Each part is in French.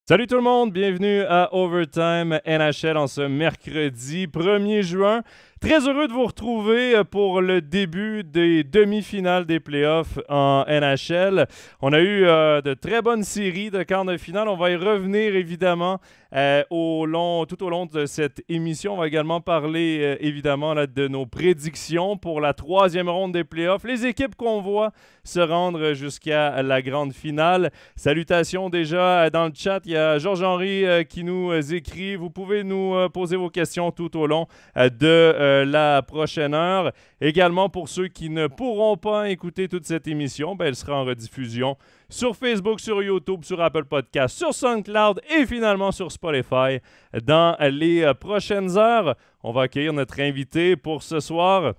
Salut tout le monde, bienvenue à Overtime NHL en ce mercredi 1er juin. Très heureux de vous retrouver pour le début des demi-finales des playoffs en NHL. On a eu de très bonnes séries de quarts de finale. On va y revenir évidemment tout au long de cette émission. On va également parler évidemment là, de nos prédictions pour la troisième ronde des playoffs. Les équipes qu'on voit se rendre jusqu'à la grande finale. Salutations déjà dans le chat. Il y a Georges-Henri qui nous écrit. Vous pouvez nous poser vos questions tout au long de la prochaine heure. Également, pour ceux qui ne pourront pas écouter toute cette émission, elle sera en rediffusion sur Facebook, sur YouTube, sur Apple Podcasts, sur SoundCloud et finalement sur Spotify dans les prochaines heures. On va accueillir notre invité pour ce soir.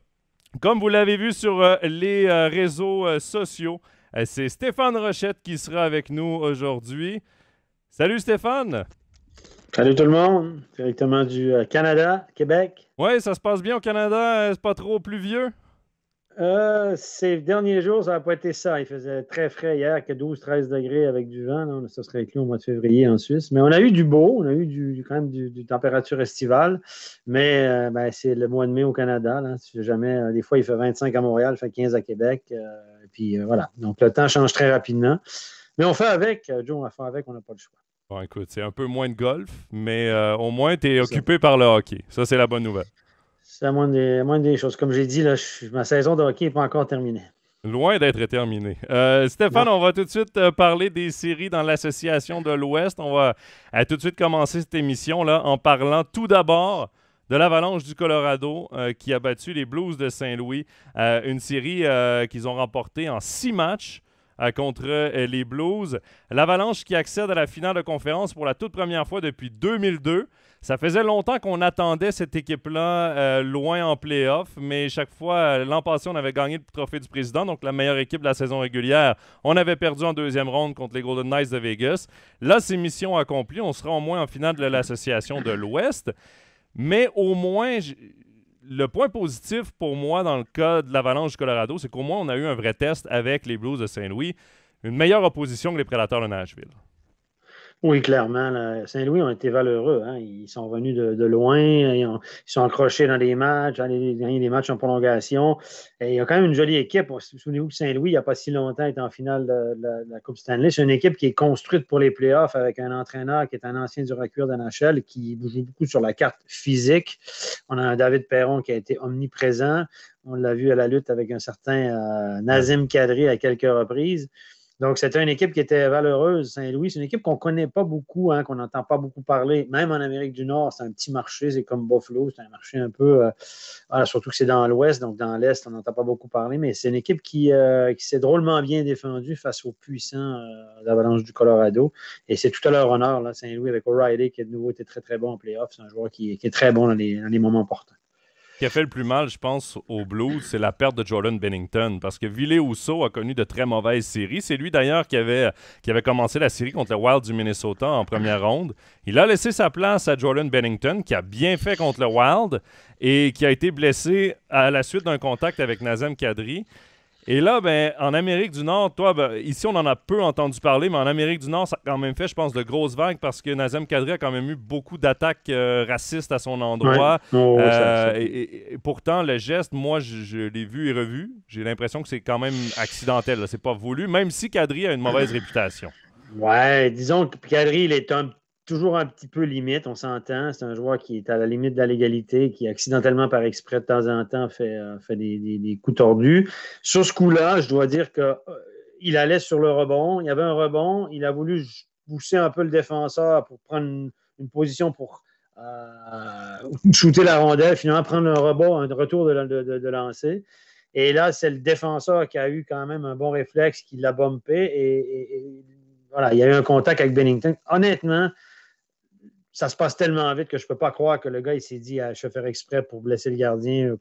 Comme vous l'avez vu sur les réseaux sociaux, c'est Stéphane Rochette qui sera avec nous aujourd'hui. Salut Stéphane! Salut tout le monde, directement du Canada, Québec. Oui, ça se passe bien au Canada, c'est pas trop pluvieux? Ces derniers jours, ça n'a pas été ça. Il faisait très frais hier, que 12-13 degrés avec du vent. Là. Ça serait inclus au mois de février en Suisse. Mais on a eu du beau, on a eu quand même du température estivale. Mais c'est le mois de mai au Canada. Là. Si jamais, des fois, il fait 25 à Montréal, il fait 15 à Québec. Puis voilà. Donc le temps change très rapidement. Mais on fait avec, Joe, on va faire avec, on n'a pas le choix. Bon, écoute, c'est un peu moins de golf, mais au moins, tu es occupé par le hockey. Ça, c'est la bonne nouvelle. C'est la moindre des choses. Comme j'ai dit, là, ma saison de hockey n'est pas encore terminée. Loin d'être terminée. Stéphane, on va tout de suite parler des séries dans l'Association de l'Ouest. On va tout de suite commencer cette émission-là en parlant tout d'abord de l'Avalanche du Colorado qui a battu les Blues de Saint-Louis. Une série qu'ils ont remportée en 6 matchs contre les Blues. L'Avalanche qui accède à la finale de conférence pour la toute première fois depuis 2002. Ça faisait longtemps qu'on attendait cette équipe-là loin en play-off, mais chaque fois, l'an passé, on avait gagné le trophée du président, donc la meilleure équipe de la saison régulière. On avait perdu en deuxième ronde contre les Golden Knights de Vegas. Là, c'est mission accomplie. On sera au moins en finale de l'Association de l'Ouest. Mais au moins, le point positif pour moi dans le cas de l'Avalanche du Colorado, c'est qu'au moins, on a eu un vrai test avec les Blues de Saint-Louis. Une meilleure opposition que les Prédateurs de Nashville. Oui, clairement. Là, Saint-Louis ont été valeureux. Hein. Ils sont venus de loin. Ils sont accrochés dans des matchs, gagné des matchs en prolongation. Et il y a quand même une jolie équipe. Souvenez-vous que Saint-Louis, il n'y a pas si longtemps, est en finale de la Coupe Stanley. C'est une équipe qui est construite pour les playoffs avec un entraîneur qui est un ancien du recul de NHL qui joue beaucoup sur la carte physique. On a un David Perron qui a été omniprésent. On l'a vu à la lutte avec un certain Nazem Kadri à quelques reprises. Donc, c'était une équipe qui était valeureuse, Saint-Louis. C'est une équipe qu'on ne connaît pas beaucoup, hein, qu'on n'entend pas beaucoup parler. Même en Amérique du Nord, c'est un petit marché. C'est comme Buffalo. C'est un marché un peu... surtout que c'est dans l'Ouest. Donc, dans l'Est, on n'entend pas beaucoup parler. Mais c'est une équipe qui s'est drôlement bien défendue face aux puissants d'Avalanche du Colorado. Et c'est tout à leur honneur, là, Saint-Louis, avec O'Reilly, qui a de nouveau été très, très bon en playoff. C'est un joueur qui est très bon dans les moments importants. Ce qui a fait le plus mal, je pense, aux Blues, c'est la perte de Jordan Binnington. Parce que Ville Husso a connu de très mauvaises séries. C'est lui, d'ailleurs, qui avait commencé la série contre le Wild du Minnesota en première ronde. Il a laissé sa place à Jordan Binnington, qui a bien fait contre le Wild et qui a été blessé à la suite d'un contact avec Nazem Kadri. Et là, en Amérique du Nord, ici, on en a peu entendu parler, mais en Amérique du Nord, ça a quand même fait, je pense, de grosses vagues parce que Nazem Kadri a quand même eu beaucoup d'attaques racistes à son endroit. Ouais. Oh, et pourtant, le geste, moi, je l'ai vu et revu. J'ai l'impression que c'est quand même accidentel. Là. C'est pas voulu, même si Kadri a une mauvaise réputation. Ouais, disons que Kadri, il est toujours un petit peu limite, on s'entend. C'est un joueur qui est à la limite de la légalité, qui accidentellement, par exprès, de temps en temps, fait des coups tordus. Sur ce coup-là, je dois dire qu'il allait sur le rebond. Il y avait un rebond. Il a voulu pousser un peu le défenseur pour prendre une position pour shooter la rondelle, finalement prendre un rebond, un retour de lancer. Et là, c'est le défenseur qui a eu quand même un bon réflexe, qui l'a bumpé. Et voilà, il y a eu un contact avec Binnington. Honnêtement, ça se passe tellement vite que je ne peux pas croire que le gars il s'est dit je vais faire exprès pour blesser le gardien.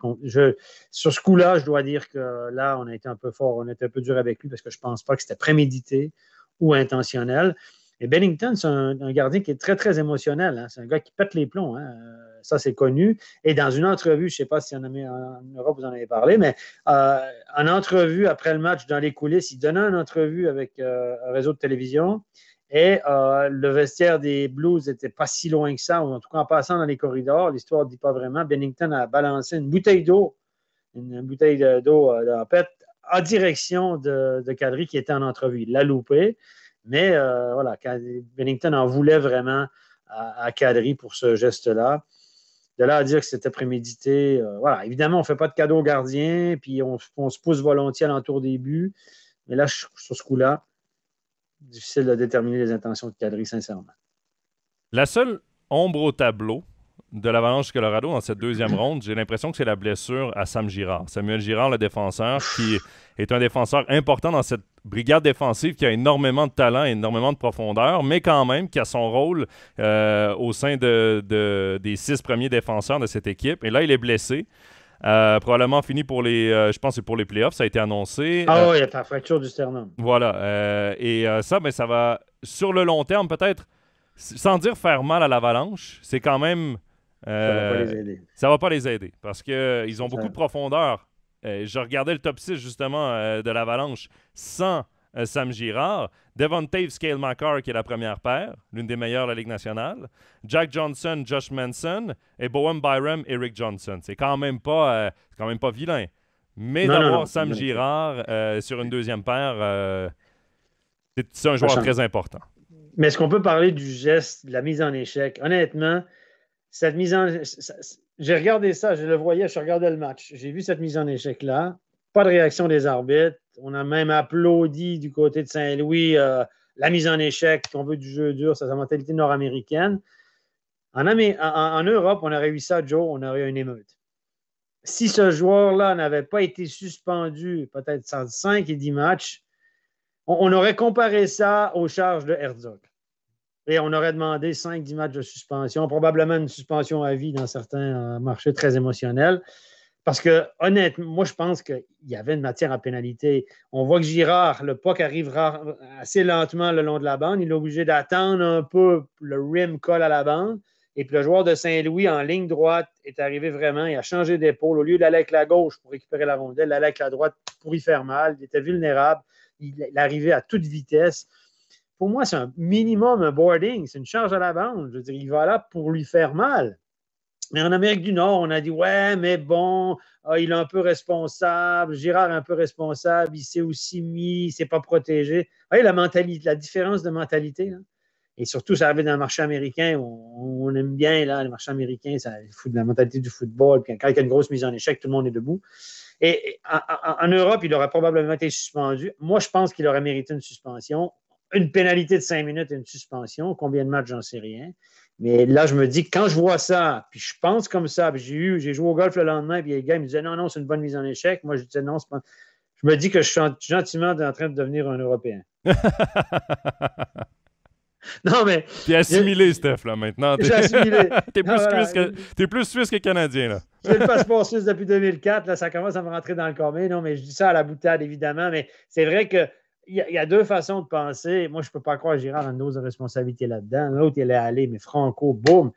Sur ce coup-là, je dois dire que là, on a été un peu fort, on a été un peu dur avec lui parce que je ne pense pas que c'était prémédité ou intentionnel. Et Binnington, c'est un gardien qui est très, très émotionnel. Hein. C'est un gars qui pète les plombs. Hein. Ça, c'est connu. Et dans une entrevue, je ne sais pas si en Europe, vous en avez parlé, mais en entrevue après le match, dans les coulisses, il donnait une entrevue avec un réseau de télévision. Et le vestiaire des Blues n'était pas si loin que ça, ou en tout cas en passant dans les corridors, l'histoire ne dit pas vraiment. Bennington a balancé une bouteille d'eau, en fait, en direction de Kadri qui était en entrevue. Il l'a loupé, mais voilà, Bennington en voulait vraiment à Kadri pour ce geste-là. De là à dire que c'était prémédité, voilà. Évidemment, on ne fait pas de cadeau au gardien, puis on se pousse volontiers à l'entour des buts, mais là, sur ce coup-là, difficile de déterminer les intentions de Kadri, sincèrement. La seule ombre au tableau de l'Avalanche du Colorado dans cette deuxième ronde, j'ai l'impression que c'est la blessure à Sam Girard. Samuel Girard, le défenseur, qui est un défenseur important dans cette brigade défensive qui a énormément de talent et énormément de profondeur, mais quand même qui a son rôle au sein des 6 premiers défenseurs de cette équipe. Et là, il est blessé. Probablement fini pour je pense que c'est pour les playoffs, ça a été annoncé. Oui, il y a la fracture du sternum. Voilà. Ça va, sur le long terme, peut-être, sans dire faire mal à l'Avalanche, c'est quand même... ça va pas les aider. Ça va pas les aider, parce qu'ils ont beaucoup de profondeur. Je regardais le top 6, justement, de l'Avalanche sans Sam Girard. Devon Toews, Cale Makar, qui est la première paire, l'une des meilleures de la Ligue nationale. Jack Johnson, Josh Manson. Et Bowen Byram, Eric Johnson. C'est quand même pas vilain. Mais d'avoir Sam Girard sur une deuxième paire, c'est un joueur très important. Mais est-ce qu'on peut parler du geste, de la mise en échec? Honnêtement, cette mise en... J'ai regardé ça, je le voyais, je regardais le match. J'ai vu cette mise en échec-là. Pas de réaction des arbitres. On a même applaudi du côté de Saint-Louis la mise en échec, qu'on veut du jeu dur, c'est sa mentalité nord-américaine. En Europe, on aurait eu ça, Joe, on aurait eu une émeute. Si ce joueur-là n'avait pas été suspendu peut-être sans 5 et 10 matchs, on aurait comparé ça aux charges de Herzog. Et on aurait demandé 5-10 matchs de suspension, probablement une suspension à vie dans certains marchés très émotionnels. Parce que, honnêtement, moi, je pense qu'il y avait une matière à pénalité. On voit que Girard, le puck arrivera assez lentement le long de la bande. Il est obligé d'attendre un peu, le rim colle à la bande. Et puis le joueur de Saint-Louis, en ligne droite, est arrivé vraiment, il a changé d'épaule. Au lieu d'aller avec la gauche pour récupérer la rondelle, il allait avec la droite pour y faire mal. Il était vulnérable. Il arrivait à toute vitesse. Pour moi, c'est un minimum un boarding. C'est une charge à la bande. Je veux dire, il va là pour lui faire mal. Mais en Amérique du Nord, on a dit, ouais, mais bon, il est un peu responsable. Girard est un peu responsable. Il s'est aussi mis, il ne s'est pas protégé. Vous voyez la différence de mentalité. Là. Et surtout, ça arrive dans le marché américain. On aime bien là, le marché américain, ça fout de la mentalité du football. Puis quand il y a une grosse mise en échec, tout le monde est debout. Et en Europe, il aurait probablement été suspendu. Moi, je pense qu'il aurait mérité une suspension. Une pénalité de 5 minutes et une suspension. Combien de matchs, j'en sais rien. Mais là, je me dis que quand je vois ça, puis je pense comme ça, puis j'ai joué au golf le lendemain, puis les gars ils me disaient non, c'est une bonne mise en échec. Moi, je disais non, c'est pas... Je me dis que je suis gentiment en train de devenir un Européen. Non, mais... T'es assimilé, Steph, là, maintenant. J'ai assimilé. T'es plus suisse que canadien, là. J'ai le passeport suisse depuis 2004. Là, ça commence à me rentrer dans le corps. Mais non, mais je dis ça à la boutade, évidemment. Mais c'est vrai que il y a 2 façons de penser. Moi, je ne peux pas croire Girard a une dose de responsabilité là-dedans. L'autre, il est allé, mais Franco, boum.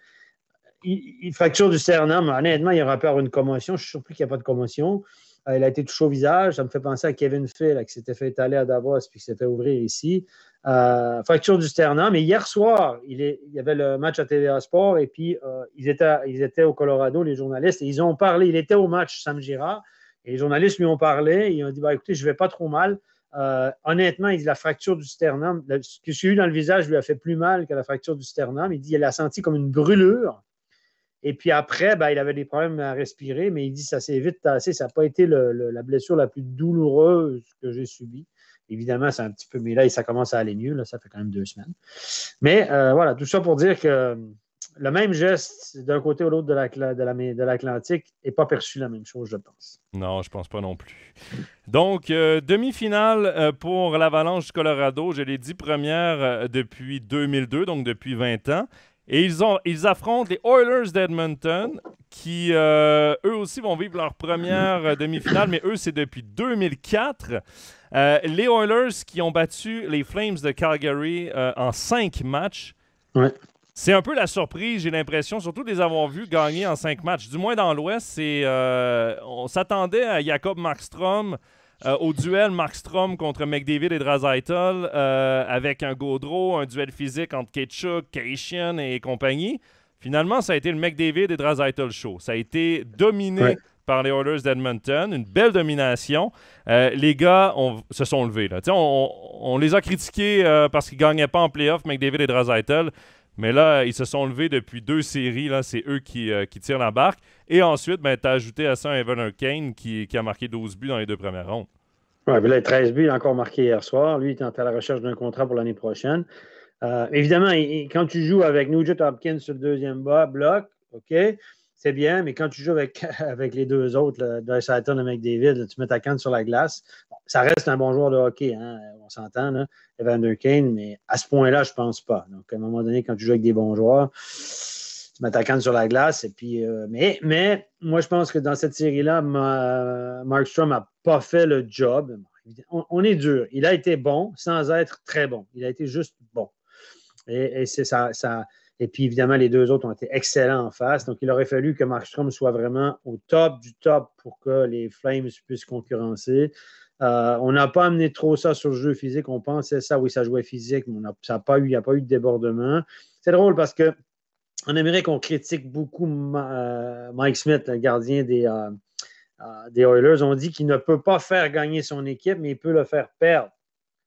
Il fracture du sternum. Honnêtement, il aurait pu avoir une commotion. Je suis surpris qu'il n'y a pas de commotion. Il a été touché au visage. Ça me fait penser à Kevin Phil, qui s'était fait étaler à Davos puis qui s'est fait ouvrir ici. Fracture du sternum. Mais hier soir, il y avait le match à TVA Sport et puis ils étaient au Colorado, les journalistes, et ils ont parlé. Il était au match, Sam Girard, et les journalistes lui ont parlé. Ils ont dit écoutez, je ne vais pas trop mal. Honnêtement, il dit la fracture du sternum. Ce que j'ai eu dans le visage lui a fait plus mal que la fracture du sternum. Il dit qu'il a senti comme une brûlure. Et puis après, il avait des problèmes à respirer, mais il dit que ça s'est vite tassé. Ça n'a pas été la blessure la plus douloureuse que j'ai subie. Évidemment, c'est un petit peu, mais là, ça commence à aller mieux. Là, ça fait quand même 2 semaines. Mais voilà, tout ça pour dire que le même geste d'un côté ou l'autre de l'Atlantique n'est pas perçu la même chose, je pense. Non, je pense pas non plus. Donc, demi-finale pour l'Avalanche du Colorado. Je l'ai dit, première depuis 2002, donc depuis 20 ans. Et ils affrontent les Oilers d'Edmonton qui, eux aussi, vont vivre leur première demi-finale, mais eux, c'est depuis 2004. Les Oilers qui ont battu les Flames de Calgary en 5 matchs. Ouais. C'est un peu la surprise, j'ai l'impression, surtout de les avoir vus gagner en 5 matchs. Du moins dans l'Ouest, on s'attendait à Jacob Markstrom au duel Markstrom contre McDavid et Draisaitl avec un Gaudreau, un duel physique entre Tkachuk, Kassian et compagnie. Finalement, ça a été le McDavid et Draisaitl show. Ça a été dominé par les Oilers d'Edmonton. Une belle domination. Les gars se sont levés. Là. On les a critiqués parce qu'ils ne gagnaient pas en playoff, McDavid et Draisaitl. Mais là, ils se sont levés depuis 2 séries. Là, c'est eux qui tirent la barque. Et ensuite, tu as ajouté à ça un Evander Kane qui a marqué 12 buts dans les 2 premières rondes. Oui, puis là, 13 buts, il a encore marqué hier soir. Lui, il est à la recherche d'un contrat pour l'année prochaine. Évidemment, quand tu joues avec Nugent Hopkins sur le deuxième bloc, OK, c'est bien, mais quand tu joues avec les deux autres, Draisaitl et McDavid, là, tu mets ta canne sur la glace. Bon, ça reste un bon joueur de hockey, hein, on s'entend, là, Evander Kane, mais à ce point-là, je ne pense pas. Donc, à un moment donné, quand tu joues avec des bons joueurs, tu mets ta canne sur la glace. Et puis, mais moi, je pense que dans cette série-là, Markstrom n'a pas fait le job. On est dur. Il a été bon sans être très bon. Il a été juste bon. Et c'est ça. Et puis, évidemment, les deux autres ont été excellents en face. Donc, il aurait fallu que Markstrom soit vraiment au top du top pour que les Flames puissent concurrencer. On n'a pas amené trop ça sur le jeu physique. On pensait ça, oui, ça jouait physique, mais il n'y a pas eu de débordement. C'est drôle parce que en Amérique, on critique beaucoup Mike Smith, le gardien des Oilers. On dit qu'il ne peut pas faire gagner son équipe, mais il peut le faire perdre.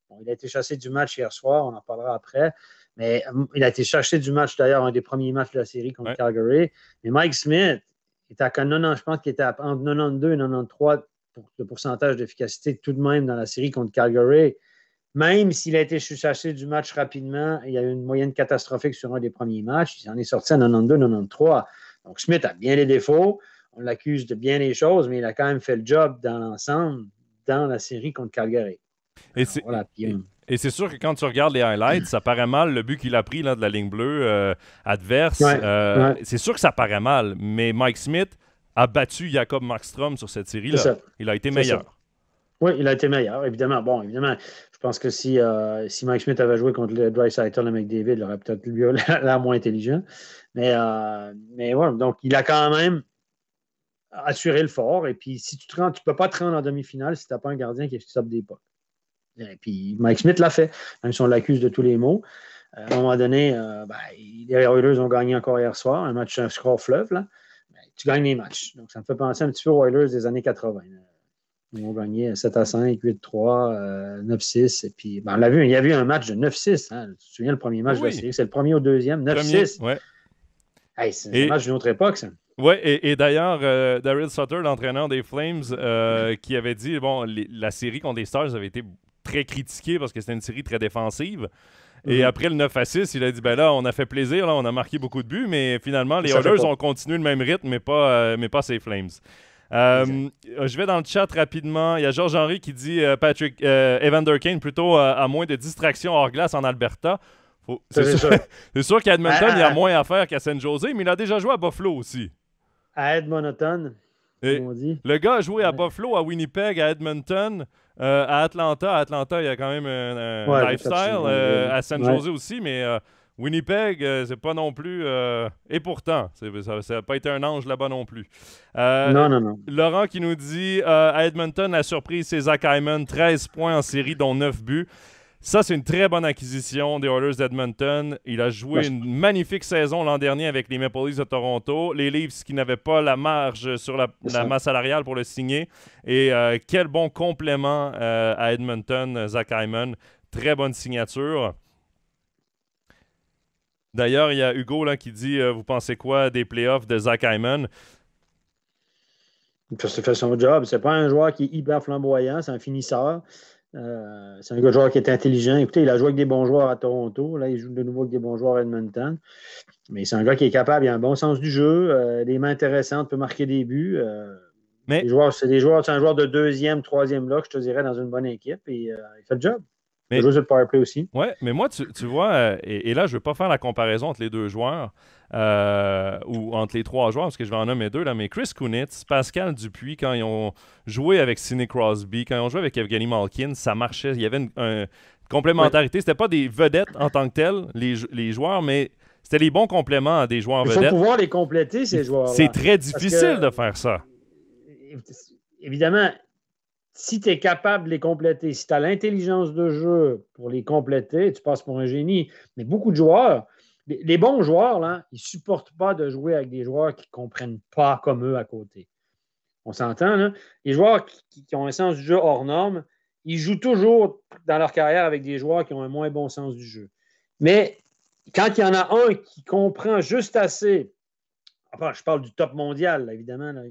Bon, il a été chassé du match hier soir, on en parlera après. Mais il a été chassé du match, d'ailleurs, un des premiers matchs de la série contre Calgary. Mais Mike Smith, je pense qu'il était entre 92 et 93 pour le pourcentage d'efficacité tout de même dans la série contre Calgary. Même s'il a été chassé du match rapidement, il y a eu une moyenne catastrophique sur un des premiers matchs. Il en est sorti à 92-93. Donc, Smith a bien les défauts. On l'accuse de bien les choses, mais il a quand même fait le job dans l'ensemble dans la série contre Calgary. Et c'est sûr que quand tu regardes les highlights, ça paraît mal le but qu'il a pris là, de la ligne bleue adverse. C'est sûr que ça paraît mal, mais Mike Smith a battu Jacob Markstrom sur cette série-là. Il a été meilleur. Oui, il a été meilleur, évidemment. Bon, évidemment, je pense que si Mike Smith avait joué contre le Draisaitl et McDavid, il aurait peut-être l'air moins intelligent. Mais voilà, donc il a quand même assuré le fort. Et puis, si tu ne peux pas te rendre en demi-finale si tu n'as pas un gardien qui stoppe des pucks. Et puis, Mike Smith l'a fait, même si on l'accuse de tous les maux. À un moment donné, les Oilers ont gagné encore hier soir, un score fleuve. Là. Tu gagnes les matchs. Donc, ça me fait penser un petit peu aux Oilers des années 80. Ils ont gagné 7-5, 8-3, 9-6. Et puis, on l'a vu, il y a eu un match de 9-6. Hein. Tu te souviens le premier match de la série? C'est le premier au deuxième, 9-6. Hey, c'est un match d'une autre époque, ça. Oui, et d'ailleurs, Daryl Sutter, l'entraîneur des Flames, qui avait dit, la série contre les Stars avait été très critiquée parce que c'était une série très défensive. Et après le 9-6, il a dit, là, on a fait plaisir, là, on a marqué beaucoup de buts, mais finalement, les Oilers ont continué le même rythme, mais pas ces Flames. Je vais dans le chat rapidement. Il y a Georges-Henri qui dit Evander Kane plutôt à moins de distractions hors glace en Alberta. C'est sûr qu'à Edmonton, il y a moins à faire qu'à San Jose, mais il a déjà joué à Buffalo aussi. À Edmonton, comme on dit. Le gars a joué à Buffalo, à Winnipeg, à Edmonton, à Atlanta. À Atlanta, il y a quand même un lifestyle. À San Jose aussi, mais Winnipeg, c'est pas non plus... et pourtant, ça n'a pas été un ange là-bas non plus. Non. Laurent qui nous dit, à Edmonton, la surprise, c'est Zach Hyman, 13 points en série, dont 9 buts. Ça, c'est une très bonne acquisition des Oilers d'Edmonton. Il a joué une magnifique saison l'an dernier avec les Maple Leafs de Toronto. Les Leafs qui n'avaient pas la marge sur la masse salariale pour le signer. Et quel bon complément à Edmonton, Zach Hyman. Très bonne signature. D'ailleurs, il y a Hugo là, qui dit vous pensez quoi des playoffs de Zach Hyman? Il fait son job. C'est pas un joueur qui est hyper flamboyant, c'est un finisseur. C'est un joueur qui est intelligent. Écoutez, il a joué avec des bons joueurs à Toronto. Là, il joue de nouveau avec des bons joueurs à Edmonton. Mais c'est un gars qui est capable, il a un bon sens du jeu, des mains intéressantes, peut marquer des buts. C'est un joueur de deuxième, troisième bloc, je te dirais, dans une bonne équipe. Et il fait le job. Il joue sur le powerplay aussi. Oui, mais moi, tu vois, et là, je ne veux pas faire la comparaison entre les deux joueurs ou entre les trois joueurs, parce que je vais en nommer deux, là, mais Chris Kunitz, Pascal Dupuis, quand ils ont joué avec Sidney Crosby, quand ils ont joué avec Evgeny Malkin, ça marchait. Il y avait une complémentarité. C'était pas des vedettes en tant que telles, les joueurs, mais c'était les bons compléments à des joueurs vedettes. Il faut pouvoir les compléter, ces joueurs-là. C'est très difficile de faire ça. Évidemment, si tu es capable de les compléter, si tu as l'intelligence de jeu pour les compléter, tu passes pour un génie. Mais beaucoup de joueurs, les bons joueurs, là, ils ne supportent pas de jouer avec des joueurs qui ne comprennent pas comme eux à côté. On s'entend, là? Les joueurs qui ont un sens du jeu hors norme, ils jouent toujours dans leur carrière avec des joueurs qui ont un moins bon sens du jeu. Mais quand il y en a un qui comprend juste assez, enfin, je parle du top mondial, là, évidemment, là.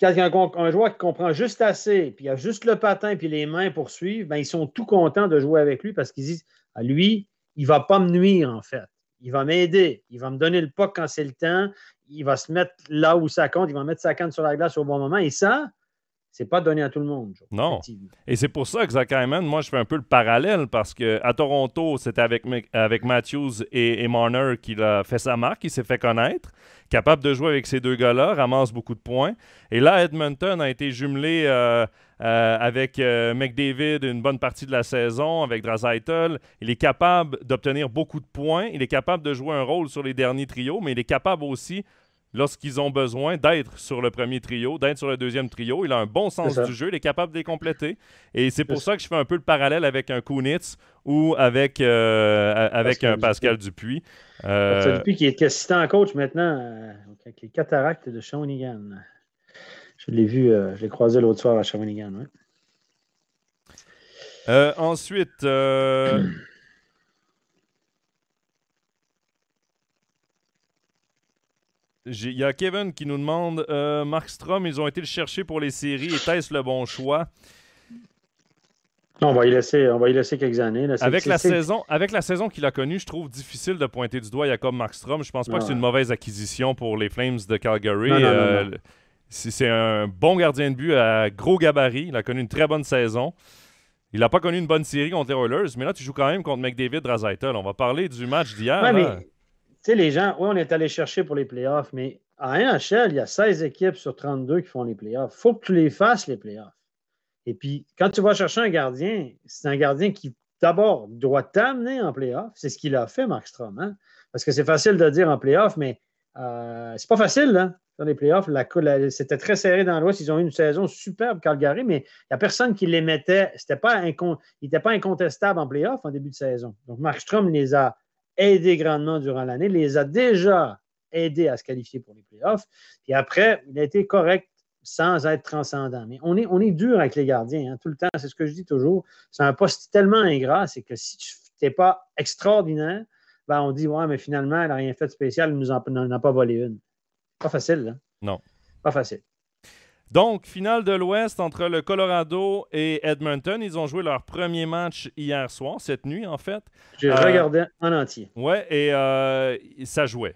Quand il y a un joueur qui comprend juste assez, puis il a juste le patin puis les mains pour suivre, ben, ils sont tout contents de jouer avec lui parce qu'ils disent à lui, il ne va pas me nuire, en fait. Il va m'aider. Il va me donner le puck quand c'est le temps. Il va se mettre là où ça compte. Il va mettre sa canne sur la glace au bon moment. Et ça, c'est pas donné à tout le monde. Non. Et c'est pour ça que Zach Hyman, moi, je fais un peu le parallèle parce qu'à Toronto, c'était avec Matthews et Marner qu'il a fait sa marque, il s'est fait connaître, capable de jouer avec ces deux gars-là, ramasse beaucoup de points. Et là, Edmonton a été jumelé avec McDavid une bonne partie de la saison, avec Draisaitl. Il est capable d'obtenir beaucoup de points, il est capable de jouer un rôle sur les derniers trios, mais il est capable aussi lorsqu'ils ont besoin d'être sur le premier trio, d'être sur le deuxième trio. Il a un bon sens du jeu, il est capable de les compléter. Et c'est pour ça que je fais un peu le parallèle avec un Kunitz ou avec un Pascal Dupuis. Pascal Dupuis qui est assistant coach maintenant avec les Cataractes de Shawinigan. Je l'ai vu, je l'ai croisé l'autre soir à Shawinigan. Ouais. Ensuite... Il y a Kevin qui nous demande Markstrom, ils ont été le chercher pour les séries. Était-ce le bon choix? On va y laisser quelques années. Là. Avec la saison qu'il a connue, je trouve difficile de pointer du doigt Jacob Markstrom. Je pense pas que c'est une mauvaise acquisition pour les Flames de Calgary. Non. C'est un bon gardien de but à gros gabarit. Il a connu une très bonne saison. Il n'a pas connu une bonne série contre les Oilers, mais là, tu joues quand même contre McDavid, Draisaitl. On va parler du match d'hier. Ouais, mais tu sais, les gens, oui, on est allé chercher pour les playoffs, mais en NHL, il y a 16 équipes sur 32 qui font les playoffs. Il faut que tu les fasses, les playoffs. Et puis, quand tu vas chercher un gardien, c'est un gardien qui, d'abord, doit t'amener en playoff. C'est ce qu'il a fait, Markstrom. Hein? Parce que c'est facile de dire en playoff, mais c'est pas facile, là, dans les playoffs. C'était très serré dans l'Ouest. Ils ont eu une saison superbe, Calgary, mais il n'y a personne qui les mettait. Il n'était pas incontestable en playoff en début de saison. Donc, Markstrom les a aidés grandement durant l'année, les a déjà aidés à se qualifier pour les playoffs. Puis après, il a été correct sans être transcendant. Mais on est dur avec les gardiens, hein, tout le temps. C'est ce que je dis toujours. C'est un poste tellement ingrat, c'est que si tu n'es pas extraordinaire, ben on dit, ouais, mais finalement, elle n'a rien fait de spécial, elle ne nous en a pas volé une. Pas facile, là. Non. Pas facile. Donc, finale de l'Ouest entre le Colorado et Edmonton. Ils ont joué leur premier match hier soir, cette nuit, en fait. J'ai regardé en entier. Ouais, et ça jouait.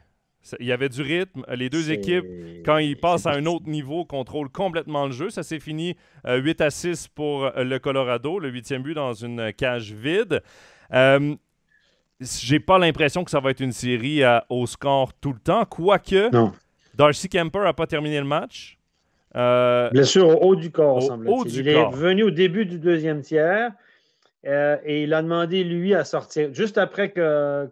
Il y avait du rythme. Les deux équipes, quand ils passent à un autre niveau, contrôlent complètement le jeu. Ça s'est fini 8-6 pour le Colorado, le 8e but dans une cage vide. J'ai pas l'impression que ça va être une série au score tout le temps, quoique Darcy Kuemper n'a pas terminé le match. Blessure au haut du corps, semble-t-il. Il est revenu au début du deuxième tiers et il a demandé, lui, à sortir. Juste après que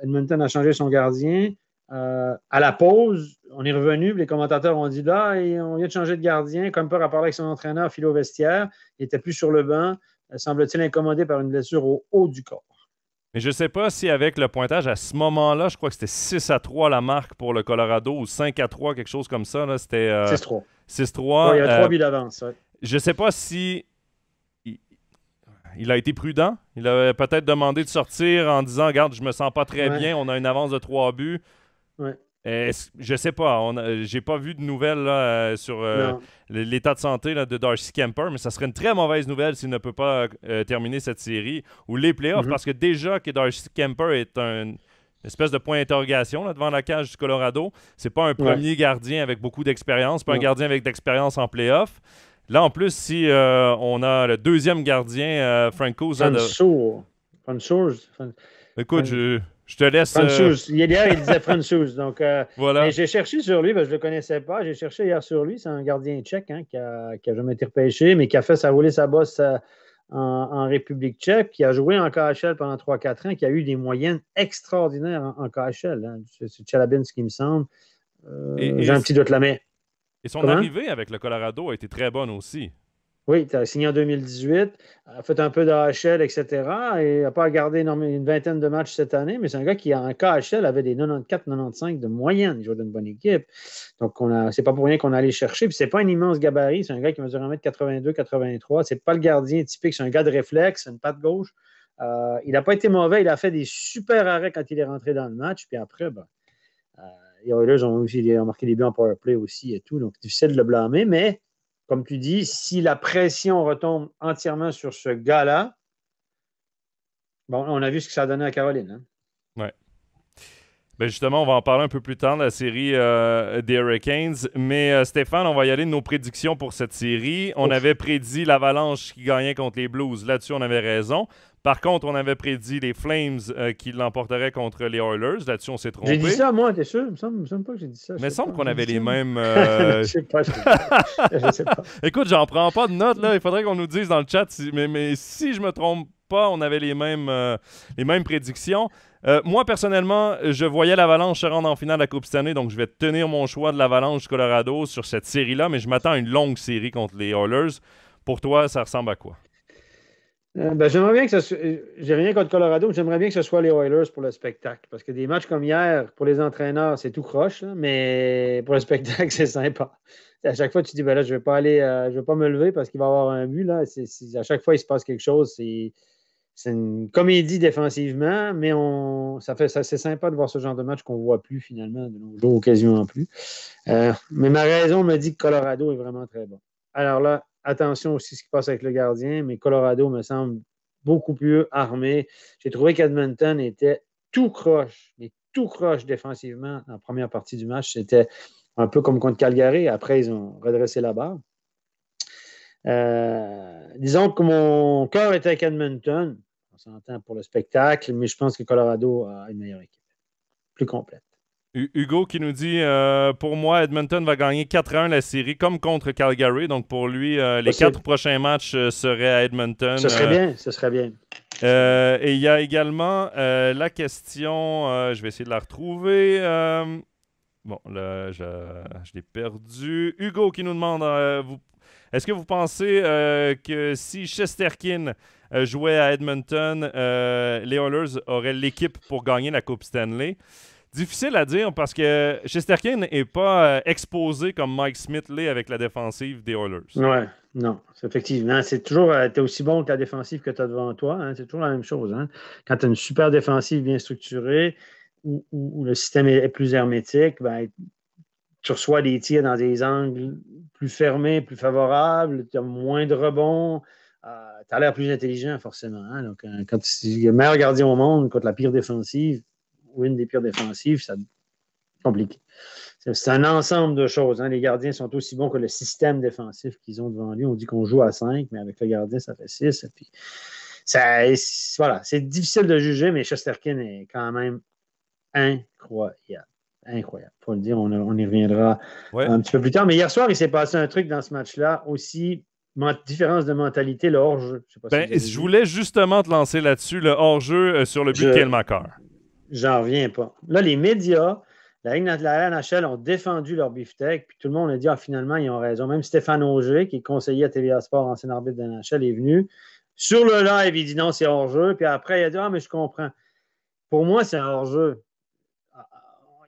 Edmonton a changé son gardien, à la pause, on est revenu, les commentateurs ont dit là, on vient de changer de gardien. Kuemper a parlé avec son entraîneur, filé au vestiaire. Il n'était plus sur le banc. Semble-t-il incommodé par une blessure au haut du corps. Mais je ne sais pas si avec le pointage à ce moment-là, je crois que c'était 6-3 la marque pour le Colorado ou 5-3, quelque chose comme ça. Là, c'était 6-3. 6-3. Ouais, il y a 3 buts d'avance. Ouais. Je ne sais pas si il a été prudent. Il a peut-être demandé de sortir en disant, regarde, je me sens pas très bien, on a une avance de 3 buts. Ouais. Je sais pas. J'ai pas vu de nouvelles là, sur l'état de santé là, de Darcy Kuemper, mais ça serait une très mauvaise nouvelle s'il ne peut pas terminer cette série ou les playoffs, parce que déjà que Darcy Kuemper est une espèce de point d'interrogation là, devant la cage du Colorado. C'est pas un premier gardien avec beaucoup d'expérience, pas un gardien avec d'expérience en playoffs. Là, en plus, si on a le deuxième gardien, Franco... Écoute, je te laisse... Hier, il disait Francouz. Donc, voilà. Mais j'ai cherché sur lui, je ne le connaissais pas. J'ai cherché hier sur lui. C'est un gardien tchèque qui a jamais été repêché, mais qui a fait rouler sa bosse en République tchèque, qui a joué en KHL pendant 3-4 ans, qui a eu des moyennes extraordinaires en KHL. Hein. C'est Tchalabinsk, qui me semble. J'ai un petit doute là, mais... Et son Comment? arrivée avec le Colorado a été très bonne aussi. Oui, tu as signé en 2018, a fait un peu d'AHL, etc. Et n'a pas gardé une vingtaine de matchs cette année, mais c'est un gars qui, en KHL, avait des 94-95 de moyenne. Il jouait d'une bonne équipe. Donc, c'est pas pour rien qu'on allait chercher. Puis, c'est pas un immense gabarit. C'est un gars qui mesure 1m82, 83. C'est pas le gardien typique. C'est un gars de réflexe, une patte gauche. Il n'a pas été mauvais. Il a fait des super arrêts quand il est rentré dans le match. Puis après, les Oilers ont marqué des buts en power play aussi et tout. Donc, difficile de le blâmer. Mais comme tu dis, si la pression retombe entièrement sur ce gars-là, bon, on a vu ce que ça a donné à Caroline. Hein? Ouais. Ben justement, on va en parler un peu plus tard de la série des Hurricanes. Mais Stéphane, on va y aller de nos prédictions pour cette série. On avait prédit l'Avalanche qui gagnait contre les Blues. Là-dessus, on avait raison. Par contre, on avait prédit les Flames qui l'emporteraient contre les Oilers. Là-dessus, on s'est trompé. J'ai dit ça, moi, t'es sûr? Il me semble pas que j'ai dit ça. Mais il semble qu'on avait les mêmes... Je sais pas. Je sais pas. Écoute, j'en prends pas de notes, là. Il faudrait qu'on nous dise dans le chat. Mais si je me trompe pas, on avait les mêmes prédictions. Moi, personnellement, je voyais l'Avalanche se rendre en finale de la Coupe Stanley, donc je vais tenir mon choix de l'Avalanche Colorado sur cette série-là, mais je m'attends à une longue série contre les Oilers. Pour toi, ça ressemble à quoi? J'aimerais bien que ça soit. J'ai rien contre Colorado, mais j'aimerais bien que ce soit les Oilers pour le spectacle. Parce que des matchs comme hier, pour les entraîneurs, c'est tout croche, là, mais pour le spectacle, c'est sympa. À chaque fois, tu te dis, là, je vais pas je vais pas me lever parce qu'il va y avoir un but. Là. À chaque fois, il se passe quelque chose. C'est une comédie défensivement, mais c'est sympa de voir ce genre de match qu'on ne voit plus finalement de nos jours, quasiment plus. Mais ma raison me dit que Colorado est vraiment très bon. Alors là, attention aussi à ce qui passe avec le gardien, mais Colorado me semble beaucoup plus armé. J'ai trouvé qu'Edmonton était tout croche, mais tout croche défensivement dans la première partie du match. C'était un peu comme contre Calgary. Après, ils ont redressé la barre. Disons que mon cœur était avec Edmonton. On s'entend pour le spectacle, mais je pense que Colorado a une meilleure équipe. Plus complète. Hugo qui nous dit pour moi, Edmonton va gagner 4-1 la série comme contre Calgary. Donc pour lui, les 4 prochains matchs seraient à Edmonton. Ce serait bien. Et il y a également la question, je vais essayer de la retrouver. Bon, là, je l'ai perdu. Hugo qui nous demande est-ce que vous pensez que si Shesterkin jouait à Edmonton, les Oilers auraient l'équipe pour gagner la Coupe Stanley? Difficile à dire parce que Shesterkin n'est pas exposé comme Mike Smith l'est avec la défensive des Oilers. Ouais, non, effectivement. C'est toujours, t'es aussi bon que la défensive que tu as devant toi. Hein, c'est toujours la même chose. Hein. Quand tu as une super défensive bien structurée où le système est plus hermétique, tu reçois des tirs dans des angles plus fermés, plus favorables, tu as moins de rebonds. Tu as l'air plus intelligent, forcément. Hein. Donc, quand tu es le meilleur gardien au monde contre la pire défensive, ou une des pires défensives, c'est compliqué. C'est un ensemble de choses. Hein. Les gardiens sont aussi bons que le système défensif qu'ils ont devant lui. On dit qu'on joue à 5, mais avec le gardien, ça fait 6. Et puis, voilà, c'est difficile de juger, mais Shesterkin est quand même incroyable. Incroyable. Il faut le dire, on y reviendra un petit peu plus tard. Mais hier soir, il s'est passé un truc dans ce match-là aussi. Différence de mentalité, le hors-jeu. Je voulais justement te lancer là-dessus, le hors-jeu sur le but de Cale Makar. J'en reviens pas. Là, les médias, la NHL ont défendu leur beefsteak, puis tout le monde a dit finalement, ils ont raison. Même Stéphane Auger, qui est conseiller à TVA Sport, ancien arbitre de la NHL, est venu. Sur le live, il dit non, c'est hors-jeu. Puis après, il a dit mais je comprends. Pour moi, c'est un hors-jeu.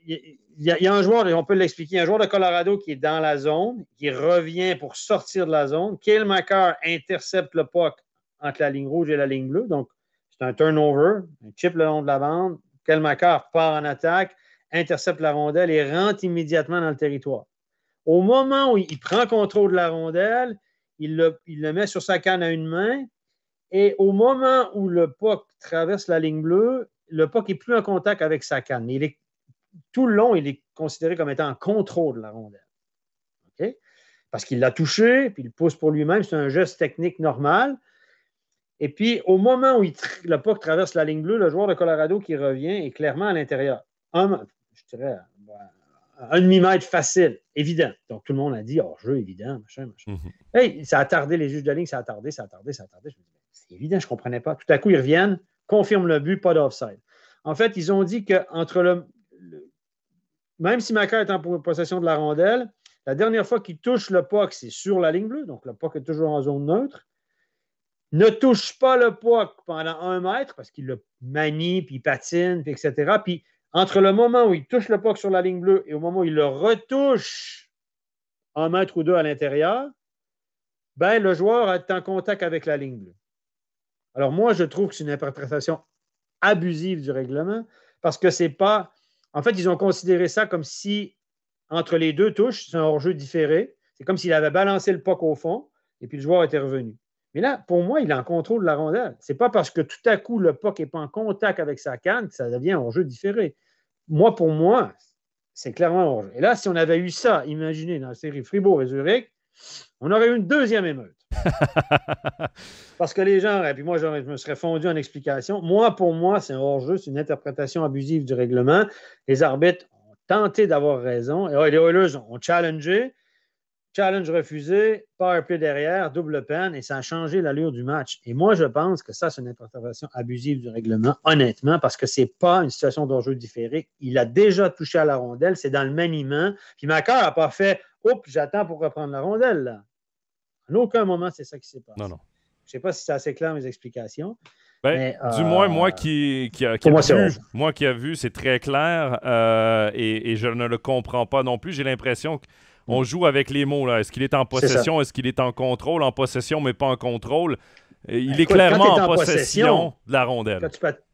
Il y a un joueur, on peut l'expliquer, un joueur de Colorado qui est dans la zone, qui revient pour sortir de la zone. Cale Makar intercepte le puck entre la ligne rouge et la ligne bleue. Donc, c'est un turnover, un chip le long de la bande. Cale Makar part en attaque, intercepte la rondelle et rentre immédiatement dans le territoire. Au moment où il prend contrôle de la rondelle, il le met sur sa canne à une main et au moment où le puck traverse la ligne bleue, le puck n'est plus en contact avec sa canne. Mais tout le long, il est considéré comme étant en contrôle de la rondelle. Okay? Parce qu'il l'a touché, puis il le pousse pour lui-même. C'est un geste technique normal. Et puis, au moment où le puck traverse la ligne bleue, le joueur de Colorado qui revient est clairement à l'intérieur. Je dirais, un demi-mètre facile, évident. Donc, tout le monde a dit, jeu évident, machin. Mm-hmm. Hey, ça a tardé, les juges de ligne, ça a tardé. Je me dis, c'est évident, je ne comprenais pas. Tout à coup, ils reviennent, confirment le but, pas d'offside. En fait, ils ont dit qu'entre même si Makar est en possession de la rondelle, La dernière fois qu'il touche le puck, c'est sur la ligne bleue, donc le puck est toujours en zone neutre. Ne touche pas le puck pendant 1 mètre parce qu'il le manie, puis il patine, puis etc. Puis entre le moment où il touche le puck sur la ligne bleue et au moment où il le retouche 1 mètre ou 2 à l'intérieur, ben, le joueur est en contact avec la ligne bleue. Alors moi, je trouve que c'est une interprétation abusive du règlement parce que c'est pas... En fait, ils ont considéré ça comme si, entre les deux touches, c'est un hors-jeu différé. C'est comme s'il avait balancé le puck au fond et puis le joueur était revenu. Mais là, pour moi, il est en contrôle de la rondelle. C'est pas parce que tout à coup, le puck n'est pas en contact avec sa canne que ça devient un hors-jeu différé. Moi, pour moi, c'est clairement un hors-jeu. Et là, si on avait eu ça, imaginez, dans la série Fribourg et Zurich, on aurait eu une deuxième émeute. Parce que les gens, et puis moi, je me serais fondu en explication. Moi, pour moi, c'est un hors-jeu, c'est une interprétation abusive du règlement. Les arbitres ont tenté d'avoir raison. Et les Oilers ont challengé. Challenge refusé, power play derrière, double peine, et ça a changé l'allure du match. Et moi, je pense que ça, c'est une interprétation abusive du règlement, honnêtement, parce que ce n'est pas une situation d'hors-jeu différé. Il a déjà touché à la rondelle, c'est dans le maniement. Puis Macar n'a pas fait « Oups, j'attends pour reprendre la rondelle. » là. En aucun moment, c'est ça qui s'est passé. Non, non. Je ne sais pas si c'est assez clair, mes explications. Ben, mais, du moins, moi qui a vu, c'est très clair et je ne le comprends pas non plus. J'ai l'impression qu'on joue avec les mots. Là. Est-ce qu'il est en possession? Est-ce qu'il est en contrôle? En possession, mais pas en contrôle. Il est clairement en possession de la rondelle.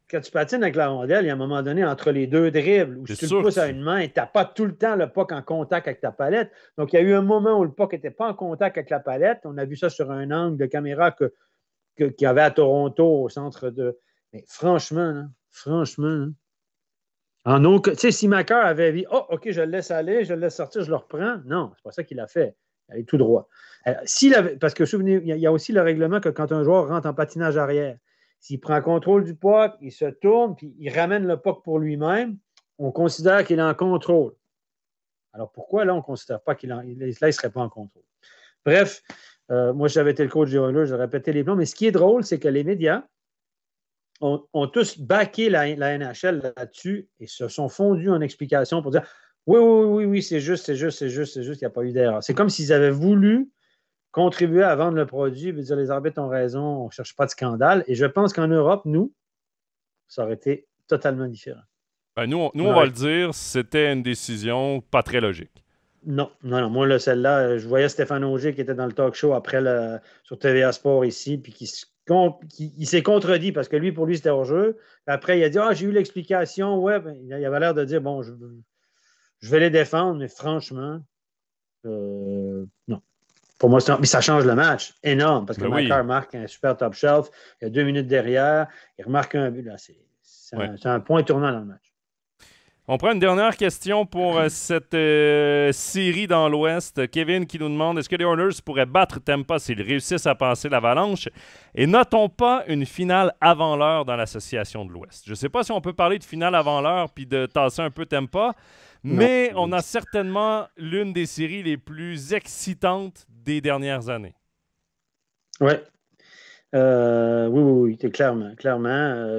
Quand tu patines avec la rondelle, il y a un moment donné, entre les deux dribbles, où si tu le pousses à une main, tu n'as pas tout le temps le puck en contact avec ta palette. Donc, il y a eu un moment où le puck n'était pas en contact avec la palette. On a vu ça sur un angle de caméra qu'il y avait à Toronto, au centre de... Mais franchement, en aucun... Tu sais, si Macar avait dit « Oh, OK, je le laisse aller, je le laisse sortir, je le reprends. » Non, c'est pas ça qu'il a fait. Il allait tout droit. Parce que, souvenez-vous, il y a aussi le règlement que quand un joueur rentre en patinage arrière, s'il prend contrôle du puck, il se tourne, puis il ramène le puck pour lui-même, on considère qu'il est en contrôle. Alors pourquoi là, on ne considère pas qu'il ne serait pas en contrôle? Bref, moi, j'avais été le coach des Oilers, j'ai répété les plans, mais ce qui est drôle, c'est que les médias ont tous backé la NHL là-dessus et se sont fondus en explication pour dire oui, c'est juste, il n'y a pas eu d'erreur. C'est comme s'ils avaient voulu contribuer à vendre le produit, dire les arbitres ont raison, on ne cherche pas de scandale. Et je pense qu'en Europe, nous, ça aurait été totalement différent. Ben nous, on va le dire, c'était une décision pas très logique. Non. Moi, là, celle-là, je voyais Stéphane Auger qui était dans le talk show après sur TVA Sport ici, puis il s'est contredit parce que pour lui, c'était hors-jeu. Après, il a dit j'ai eu l'explication. Ouais, ben, il avait l'air de dire bon, je vais les défendre, mais franchement, non. Pour moi, mais ça change le match énorme parce que Macar marque un super top shelf. Il y a 2 minutes derrière. Il remarque un but. Là, c'est un point tournant dans le match. On prend une dernière question pour cette série dans l'Ouest. Kevin qui nous demande est-ce que les Oilers pourraient battre Tampa s'ils réussissent à passer l'Avalanche? Et notons pas une finale avant l'heure dans l'Association de l'Ouest. Je ne sais pas si on peut parler de finale avant l'heure puis de tasser un peu Tampa, mais on a certainement l'une des séries les plus excitantes des dernières années. Oui. Oui, clairement.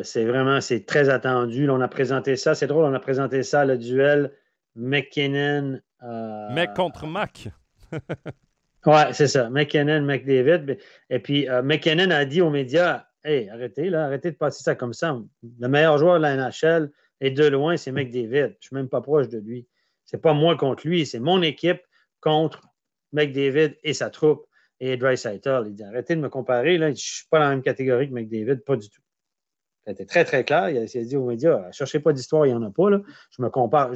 C'est très attendu. Là, on a présenté ça. C'est drôle, on a présenté ça, le duel McKinnon. Mec contre Mac. Oui, c'est ça. McKinnon, McDavid. Et puis, McKinnon a dit aux médias hey, arrêtez de passer ça comme ça. Le meilleur joueur de la NHL est de loin, c'est McDavid. Je ne suis même pas proche de lui. C'est pas moi contre lui, c'est mon équipe contre McDavid et sa troupe. Et Draisaitl, il dit arrêtez de me comparer, là, je ne suis pas dans la même catégorie que McDavid, pas du tout. C'était très, très clair. Il a dit aux médias ne cherchez pas d'histoire, il n'y en a pas. Là. Je me compare.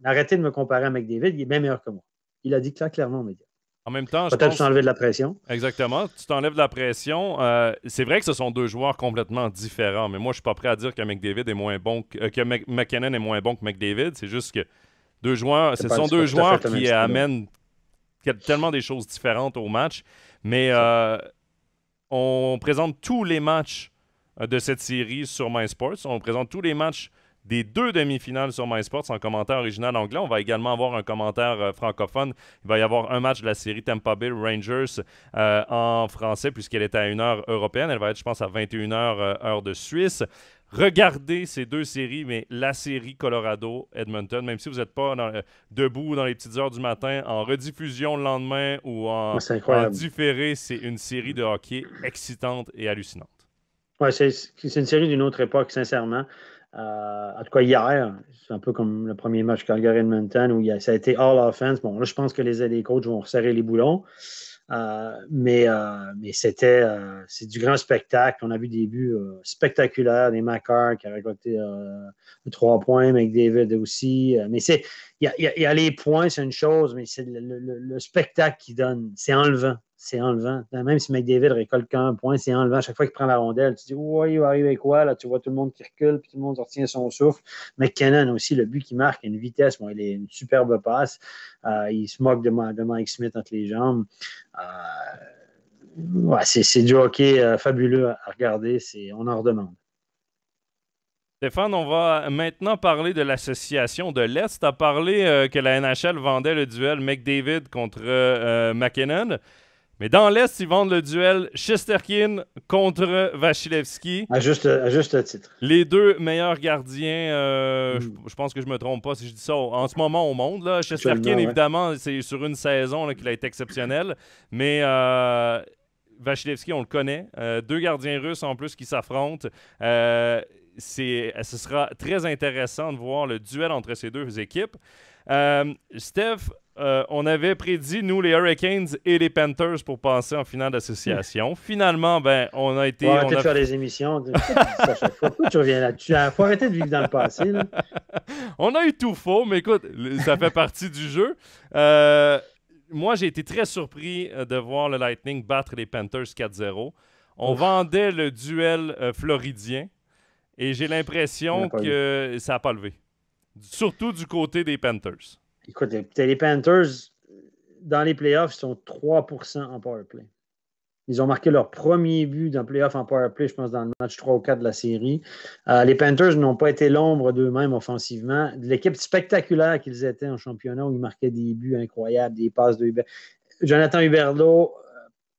Arrêtez de me comparer à McDavid, il est bien meilleur que moi. Il a dit clairement aux médias. En même temps, peut-être que tu t'enlèves de la pression. Exactement. Tu t'enlèves de la pression. C'est vrai que ce sont deux joueurs complètement différents, mais moi, je ne suis pas prêt à dire que McDavid est moins bon que McKinnon est moins bon que McDavid. C'est juste que ce sont deux joueurs qui amènent tellement des choses différentes au match. Mais on présente tous les matchs de cette série sur MySports. On présente tous les matchs des 2 demi-finales sur MySports en commentaire original anglais. On va également avoir un commentaire francophone. Il va y avoir un match de la série Tampa Bay Rangers en français puisqu'elle est à 1h européenne. Elle va être, je pense, à 21h heure de Suisse. regardez ces deux séries, mais la série Colorado-Edmonton, même si vous n'êtes pas debout dans les petites heures du matin, en rediffusion le lendemain ou en différé, c'est une série de hockey excitante et hallucinante. Ouais, c'est une série d'une autre époque, sincèrement. En tout cas, hier, c'est un peu comme le premier match Calgary-Edmonton où ça a été all offense. Bon, là, je pense que les coachs vont resserrer les boulons. Mais c'est du grand spectacle. On a vu des buts spectaculaires, des Makar qui a récolté 3 points, McDavid aussi. Mais il y a les points, c'est une chose, mais c'est le spectacle qu'il donne. C'est enlevant. C'est enlevant. Même si McDavid récolte qu'un point, c'est enlevant. À chaque fois qu'il prend la rondelle, tu dis, ouais, il va arriver quoi? Là, tu vois tout le monde qui recule, puis tout le monde retient son souffle. McKinnon aussi, le but qu'il marque, une vitesse. Bon, il est une superbe passe. Il se moque de Mike Smith entre les jambes. Ouais, c'est du hockey fabuleux à regarder. On en redemande. Stéphane, on va maintenant parler de l'association de l'Est. Tu as parlé que la NHL vendait le duel McDavid contre McKinnon. Mais dans l'Est, ils vendent le duel Shesterkin contre Vasilevskiy. À juste titre. Les deux meilleurs gardiens, je pense que je ne me trompe pas si je dis ça, en ce moment au monde. Là. Shesterkin, évidemment, c'est sur une saison qu'il a été exceptionnel. Mais Vasilevskiy, on le connaît. Deux gardiens russes en plus qui s'affrontent. Ce sera très intéressant de voir le duel entre ces deux équipes. Steph, on avait prédit, nous, les Hurricanes et les Panthers pour passer en finale d'association. Finalement, on a été... On va arrêter de faire des émissions. Pourquoi tu reviens là-dessus? Il faut arrêter de vivre dans le passé. Là. On a eu tout faux, mais écoute, ça fait partie du jeu. Moi, j'ai été très surpris de voir le Lightning battre les Panthers 4-0. On vendait le duel floridien et j'ai l'impression que ça n'a pas levé. Surtout du côté des Panthers. Écoute, les Panthers, dans les playoffs, ils sont 3% en powerplay. Ils ont marqué leur premier but dans le playoff en powerplay, je pense, dans le match 3 ou 4 de la série. Les Panthers n'ont pas été l'ombre d'eux-mêmes offensivement. L'équipe spectaculaire qu'ils étaient en championnat où ils marquaient des buts incroyables, des passes de Jonathan Huberdeau,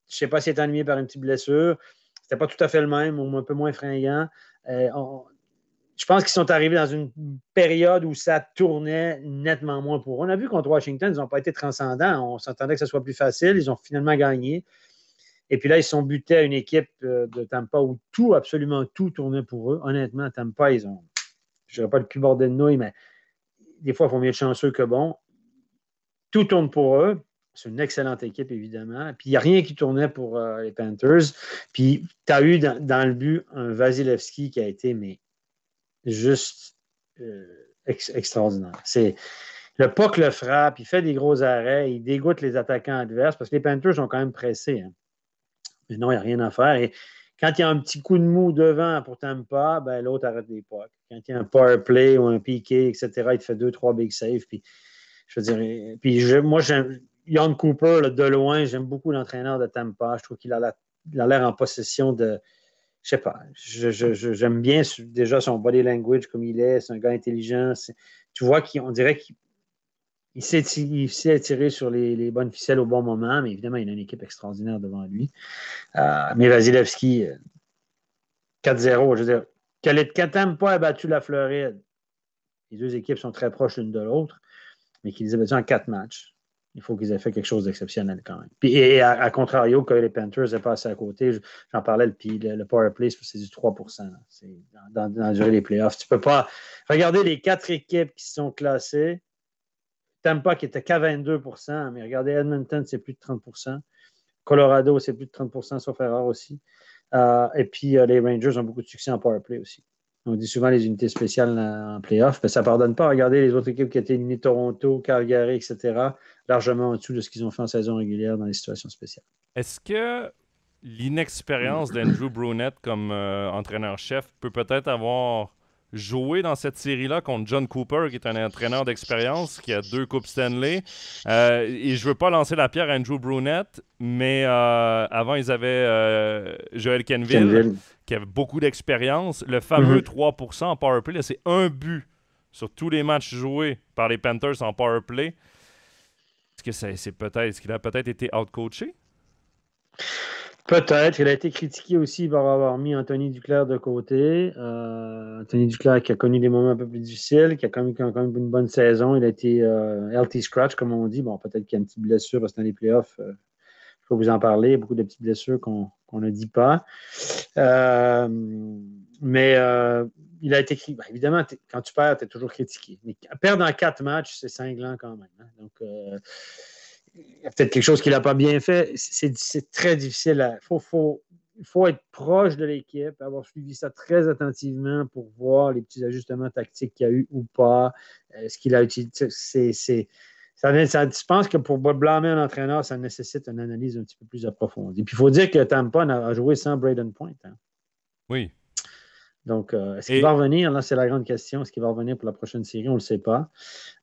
je ne sais pas s'il est ennuyé par une petite blessure. C'était pas tout à fait le même, un peu moins fringant. Je pense qu'ils sont arrivés dans une période où ça tournait nettement moins pour eux. On a vu contre Washington, ils n'ont pas été transcendants. On s'entendait que ce soit plus facile. Ils ont finalement gagné. Et puis là, ils sont butés à une équipe de Tampa où absolument tout tournait pour eux. Honnêtement, Tampa, je ne dirais pas le cul bordé de nouilles, mais des fois, il faut mieux être chanceux que bon. Tout tourne pour eux. C'est une excellente équipe, évidemment. Puis il n'y a rien qui tournait pour les Panthers. Puis tu as eu dans le but un Vasilevskiy qui a été juste extraordinaire. Le puck le frappe, il fait des gros arrêts, il dégoûte les attaquants adverses parce que les Panthers sont quand même pressés. Hein. Mais non, il n'y a rien à faire. Et quand il y a un petit coup de mou devant pour Tampa, l'autre arrête les pucks. Quand il y a un power play ou un piqué, etc., il te fait 2-3 big saves. Puis, je veux dire, moi, j'aime Jon Cooper, là, de loin, j'aime beaucoup l'entraîneur de Tampa. Je trouve qu'il a l'air en possession de... Je sais pas, j'aime bien déjà son body language comme il est, c'est un gars intelligent. Tu vois qu'on dirait qu'il sait attirer sur les bonnes ficelles au bon moment, mais évidemment, il a une équipe extraordinaire devant lui. Mais Vasilevskiy, 4-0, je veux dire, quand Tampa a battu la Floride, les deux équipes sont très proches l'une de l'autre, mais qu'ils les aient battus en 4 matchs. Il faut qu'ils aient fait quelque chose d'exceptionnel quand même. Puis, et à contrario, que les Panthers aient passé à côté, j'en parlais, puis le power play, c'est du 3%. C'est dans la durée des playoffs. Tu peux pas... Regardez les 4 équipes qui sont classées. Tampa qui était qu'à 22%, mais regardez, Edmonton, c'est plus de 30%. Colorado, c'est plus de 30%, sauf erreur aussi. Et puis, les Rangers ont beaucoup de succès en power play aussi. On dit souvent les unités spéciales en playoff, mais ça ne pardonne pas. Regardez les autres équipes qui étaient éliminées, Toronto, Calgary, etc., largement en dessous de ce qu'ils ont fait en saison régulière dans les situations spéciales. Est-ce que l'inexpérience d'Andrew Brunette comme entraîneur-chef peut peut-être avoir joué dans cette série-là contre Jon Cooper, qui est un entraîneur d'expérience, qui a 2 Coupes Stanley? Et je ne veux pas lancer la pierre à Andrew Brunette, mais avant, ils avaient Joel Kenville, qui avait beaucoup d'expérience. Le fameux 3% en powerplay, là, c'est un but sur tous les matchs joués par les Panthers en powerplay. Est-ce qu'il a peut-être été out-coaché? Peut-être. Il a été critiqué aussi pour avoir mis Anthony Duclair de côté. Anthony Duclair qui a connu des moments un peu plus difficiles, qui a quand même une bonne saison. Il a été healthy scratch, comme on dit. Bon, peut-être qu'il y a une petite blessure parce que dans les playoffs, il faut vous en parler. Beaucoup de petites blessures qu'on ne dit pas. Mais il a été ben, évidemment, quand tu perds, tu es toujours critiqué. Mais perdre en 4 matchs, c'est cinglant quand même. Hein? Donc, il y a peut-être quelque chose qu'il n'a pas bien fait. C'est très difficile. Il faut être proche de l'équipe, avoir suivi ça très attentivement pour voir les petits ajustements tactiques qu'il y a eu ou pas. Ce qu'il a utilisé. Je pense que pour blâmer un entraîneur, ça nécessite une analyse un petit peu plus approfondie. Puis il faut dire que Tampa a joué sans Braden Point. Hein. Oui. Donc, est-ce qu'il va revenir? Là, c'est la grande question. Est-ce qu'il va revenir pour la prochaine série? On ne le sait pas.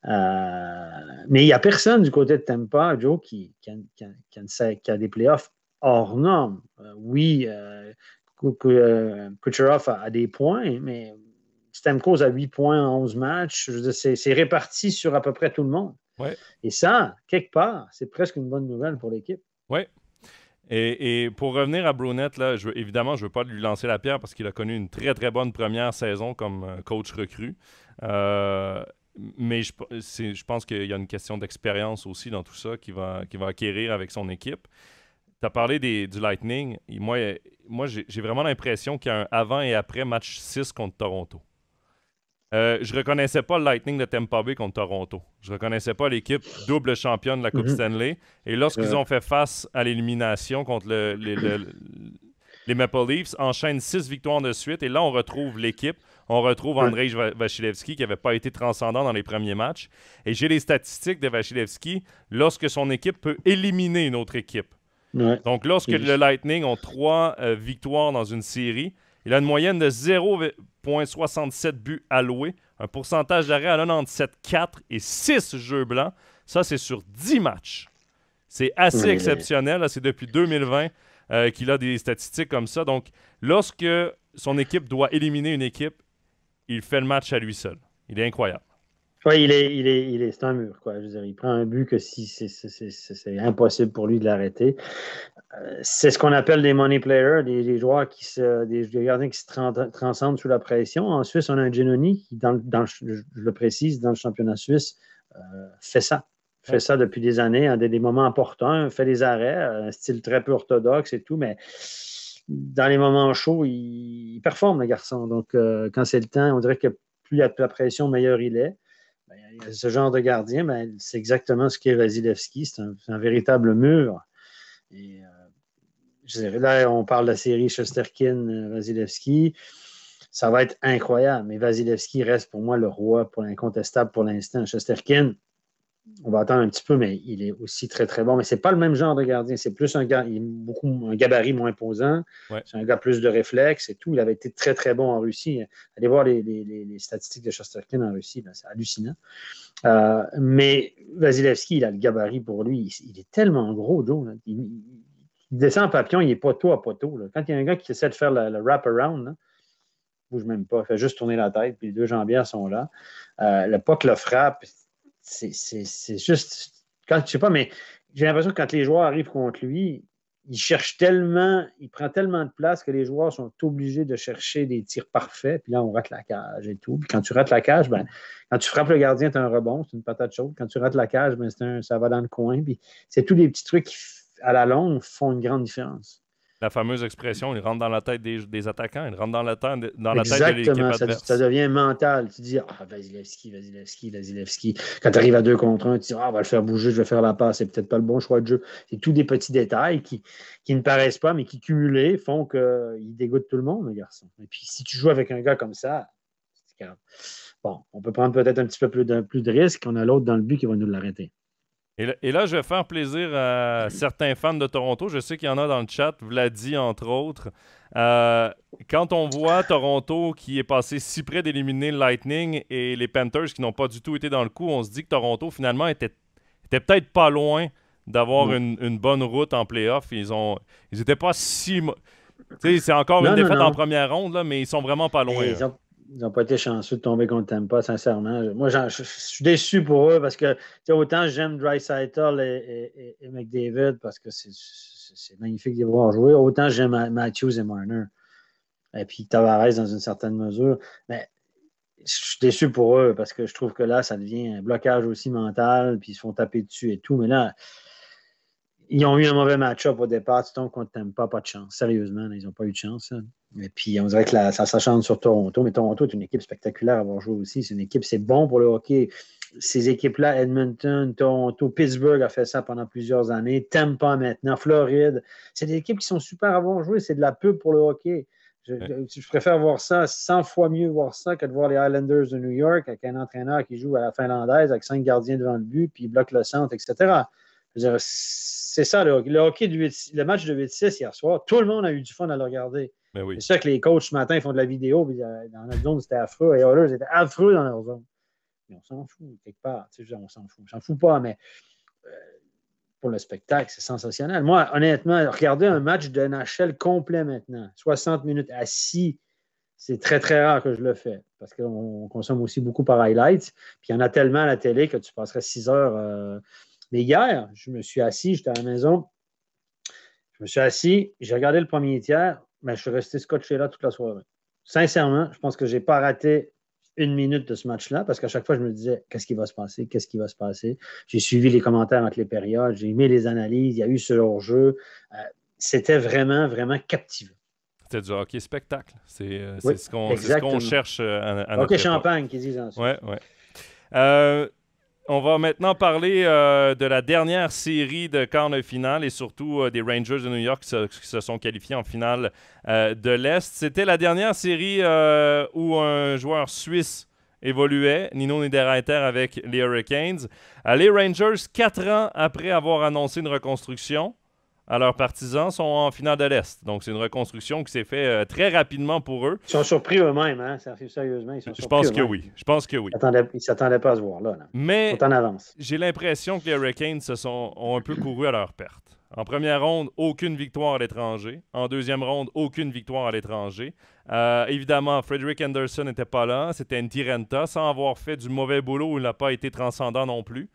Mais il n'y a personne du côté de Tampa, Joe, qui a des playoffs hors normes. Oui, Kucherov a des points, mais Stamkos a 8 points en 11 matchs. Je veux dire, c'est réparti sur à peu près tout le monde. Ouais. Et ça, quelque part, c'est presque une bonne nouvelle pour l'équipe. Oui. Et pour revenir à Brunette, là, évidemment, je ne veux pas lui lancer la pierre parce qu'il a connu une très, très bonne première saison comme coach recru. Mais je pense qu'il y a une question d'expérience aussi dans tout ça qu'il va acquérir avec son équipe. Tu as parlé du Lightning. Et moi j'ai vraiment l'impression qu'il y a un avant et après match 6 contre Toronto. Je reconnaissais pas le Lightning de Tampa Bay contre Toronto. Je reconnaissais pas l'équipe double championne de la Coupe Stanley. Et lorsqu'ils ont fait face à l'élimination contre les Maple Leafs, enchaînent 6 victoires de suite. Et là, on retrouve l'équipe. On retrouve Andrei Vasilevskiy qui n'avait pas été transcendant dans les premiers matchs. Et j'ai les statistiques de Vasilevskiy lorsque son équipe peut éliminer une autre équipe. Ouais. Donc, lorsque le Lightning ont 3 victoires dans une série, il a une moyenne de 0,67 buts alloués, un pourcentage d'arrêt à 97,4 et 6 jeux blancs. Ça, c'est sur 10 matchs. C'est assez exceptionnel. Là, c'est depuis 2020 qu'il a des statistiques comme ça. Donc, lorsque son équipe doit éliminer une équipe, il fait le match à lui seul. Il est incroyable. Oui, c'est un mur, quoi. Je veux dire, il prend un but que si c'est impossible pour lui de l'arrêter. C'est ce qu'on appelle des money players, des joueurs des gardiens qui se transcendent sous la pression. En Suisse, on a un Giannoni qui, je le précise, dans le championnat suisse, fait ça. Fait ça depuis des années, à des moments importants, fait des arrêts, un style très peu orthodoxe et tout, mais dans les moments chauds, il performe, le garçon. Donc, quand c'est le temps, on dirait que plus il y a de la pression, meilleur il est. Ce genre de gardien, c'est exactement ce qu'est Vasilevskiy. C'est un véritable mur. Et, je dirais, là, on parle de la série Shesterkin-Vasilevskiy. Ça va être incroyable. Mais Vasilevskiy reste pour moi le roi pour l'incontestable pour l'instant. Shesterkin, on va attendre un petit peu, mais il est aussi très, très bon. Mais ce n'est pas le même genre de gardien. C'est plus un gabarit moins imposant. Ouais. C'est un gars plus de réflexe et tout. Il avait été très, très bon en Russie. Allez voir les statistiques de Shesterkin en Russie. Là, c'est hallucinant. Mais Vasilevskiy, il a le gabarit pour lui. Il est tellement gros, Joe. Là. Il descend en papillon, il est poteau à poteau. Là. Quand il y a un gars qui essaie de faire le wrap-around, il ne bouge même pas. Il fait juste tourner la tête, puis les deux jambières sont là. Le puck le frappe. C'est juste, je sais pas, mais j'ai l'impression que quand les joueurs arrivent contre lui, il prend tellement de place que les joueurs sont obligés de chercher des tirs parfaits, puis là, on rate la cage et tout. Puis quand tu rates la cage, quand tu frappes le gardien, tu as un rebond, c'est une patate chaude. Quand tu rates la cage, ça va dans le coin. Puis c'est tous des petits trucs qui, à la longue, font une grande différence. La fameuse expression, il rentre dans la tête des attaquants, il rentre dans la tête de l'équipe adverse. Ça devient mental. Tu dis, Vasilevskiy. Quand tu arrives à 2 contre 1, tu dis, on va le faire bouger, je vais faire la passe. C'est peut-être pas le bon choix de jeu. C'est tous des petits détails qui ne paraissent pas, mais qui cumulés font qu'il dégoûte tout le monde, le garçon. Et puis, si tu joues avec un gars comme ça, c'est grave. Bon, on peut prendre peut-être un petit peu plus de risques. On a l'autre dans le but qui va nous l'arrêter. Et là, je vais faire plaisir à certains fans de Toronto. Je sais qu'il y en a dans le chat, Vladi, entre autres. Quand on voit Toronto qui est passé si près d'éliminer le Lightning et les Panthers qui n'ont pas du tout été dans le coup, on se dit que Toronto, finalement, était peut-être pas loin d'avoir une bonne route en playoff. Ils n'étaient pas si... c'est encore une défaite en première ronde, là, mais ils sont vraiment pas loin. Ils n'ont pas été chanceux de tomber contre Tampa, sincèrement. Moi, je suis déçu pour eux parce que autant j'aime Draisaitl et McDavid parce que c'est magnifique de les voir jouer. Autant j'aime Matthews et Marner. Et puis Tavares dans une certaine mesure. Mais je suis déçu pour eux parce que je trouve que là, ça devient un blocage aussi mental, puis ils se font taper dessus et tout. Mais là, ils ont eu un mauvais match-up au départ. Tu tombes contre Tampa, pas de chance. Sérieusement, là, ils n'ont pas eu de chance. Hein. Et puis, on dirait que ça s'acharne sur Toronto. Mais Toronto est une équipe spectaculaire à avoir joué aussi. C'est une équipe, c'est bon pour le hockey. Ces équipes-là, Edmonton, Toronto, Pittsburgh a fait ça pendant plusieurs années. Tampa maintenant, Floride. C'est des équipes qui sont super à avoir joué. C'est de la pub pour le hockey. Je préfère voir ça 100 fois mieux voir ça que de voir les Islanders de New York avec un entraîneur qui joue à la finlandaise avec 5 gardiens devant le but, puis il bloque le centre, etc. Je veux dire, c'est ça, le hockey le match de 8-6 hier soir. Tout le monde a eu du fun à le regarder. Oui. C'est ça que les coachs ce matin font de la vidéo, puis dans notre zone, c'était affreux. Les Oilers étaient affreux dans leur zone. Mais on s'en fout, quelque part. Tu sais, on s'en fout. J'en fous pas, mais pour le spectacle, c'est sensationnel. Moi, honnêtement, regarder un match de NHL complet maintenant, 60 minutes assis, c'est très, très rare que je le fais parce qu'on consomme aussi beaucoup par highlights. Puis il y en a tellement à la télé que tu passerais 6 heures. Mais hier, je me suis assis, j'étais à la maison, je me suis assis, j'ai regardé le premier tiers, mais je suis resté scotché là toute la soirée. Sincèrement, je pense que je n'ai pas raté une minute de ce match-là, parce qu'à chaque fois, je me disais, qu'est-ce qui va se passer? Qu'est-ce qui va se passer? J'ai suivi les commentaires entre les périodes, j'ai aimé les analyses, il y a eu ce hors-jeu. C'était vraiment, vraiment captivant. C'était du hockey spectacle. C'est oui, ce qu'on cherche à notre hockey champagne, qu'ils disent ensuite. Oui. On va maintenant parler de la dernière série de quarts de finale et surtout des Rangers de New York qui se sont qualifiés en finale de l'Est. C'était la dernière série où un joueur suisse évoluait, Nino Niederreiter avec les Hurricanes. Les Rangers, 4 ans après avoir annoncé une reconstruction à leurs partisans, sont en finale de l'Est. Donc, c'est une reconstruction qui s'est faite très rapidement pour eux. Ils sont surpris eux-mêmes, hein? Sérieusement, ils sont surpris. Je pense que oui. Ils ne s'attendaient pas à se voir là. Mais en avance. J'ai l'impression que les Hurricanes ont un peu couru à leur perte. En première ronde, aucune victoire à l'étranger. En deuxième ronde, aucune victoire à l'étranger. Évidemment, Frederick Anderson n'était pas là. C'était Antti Raanta, sans avoir fait du mauvais boulot où il n'a pas été transcendant non plus.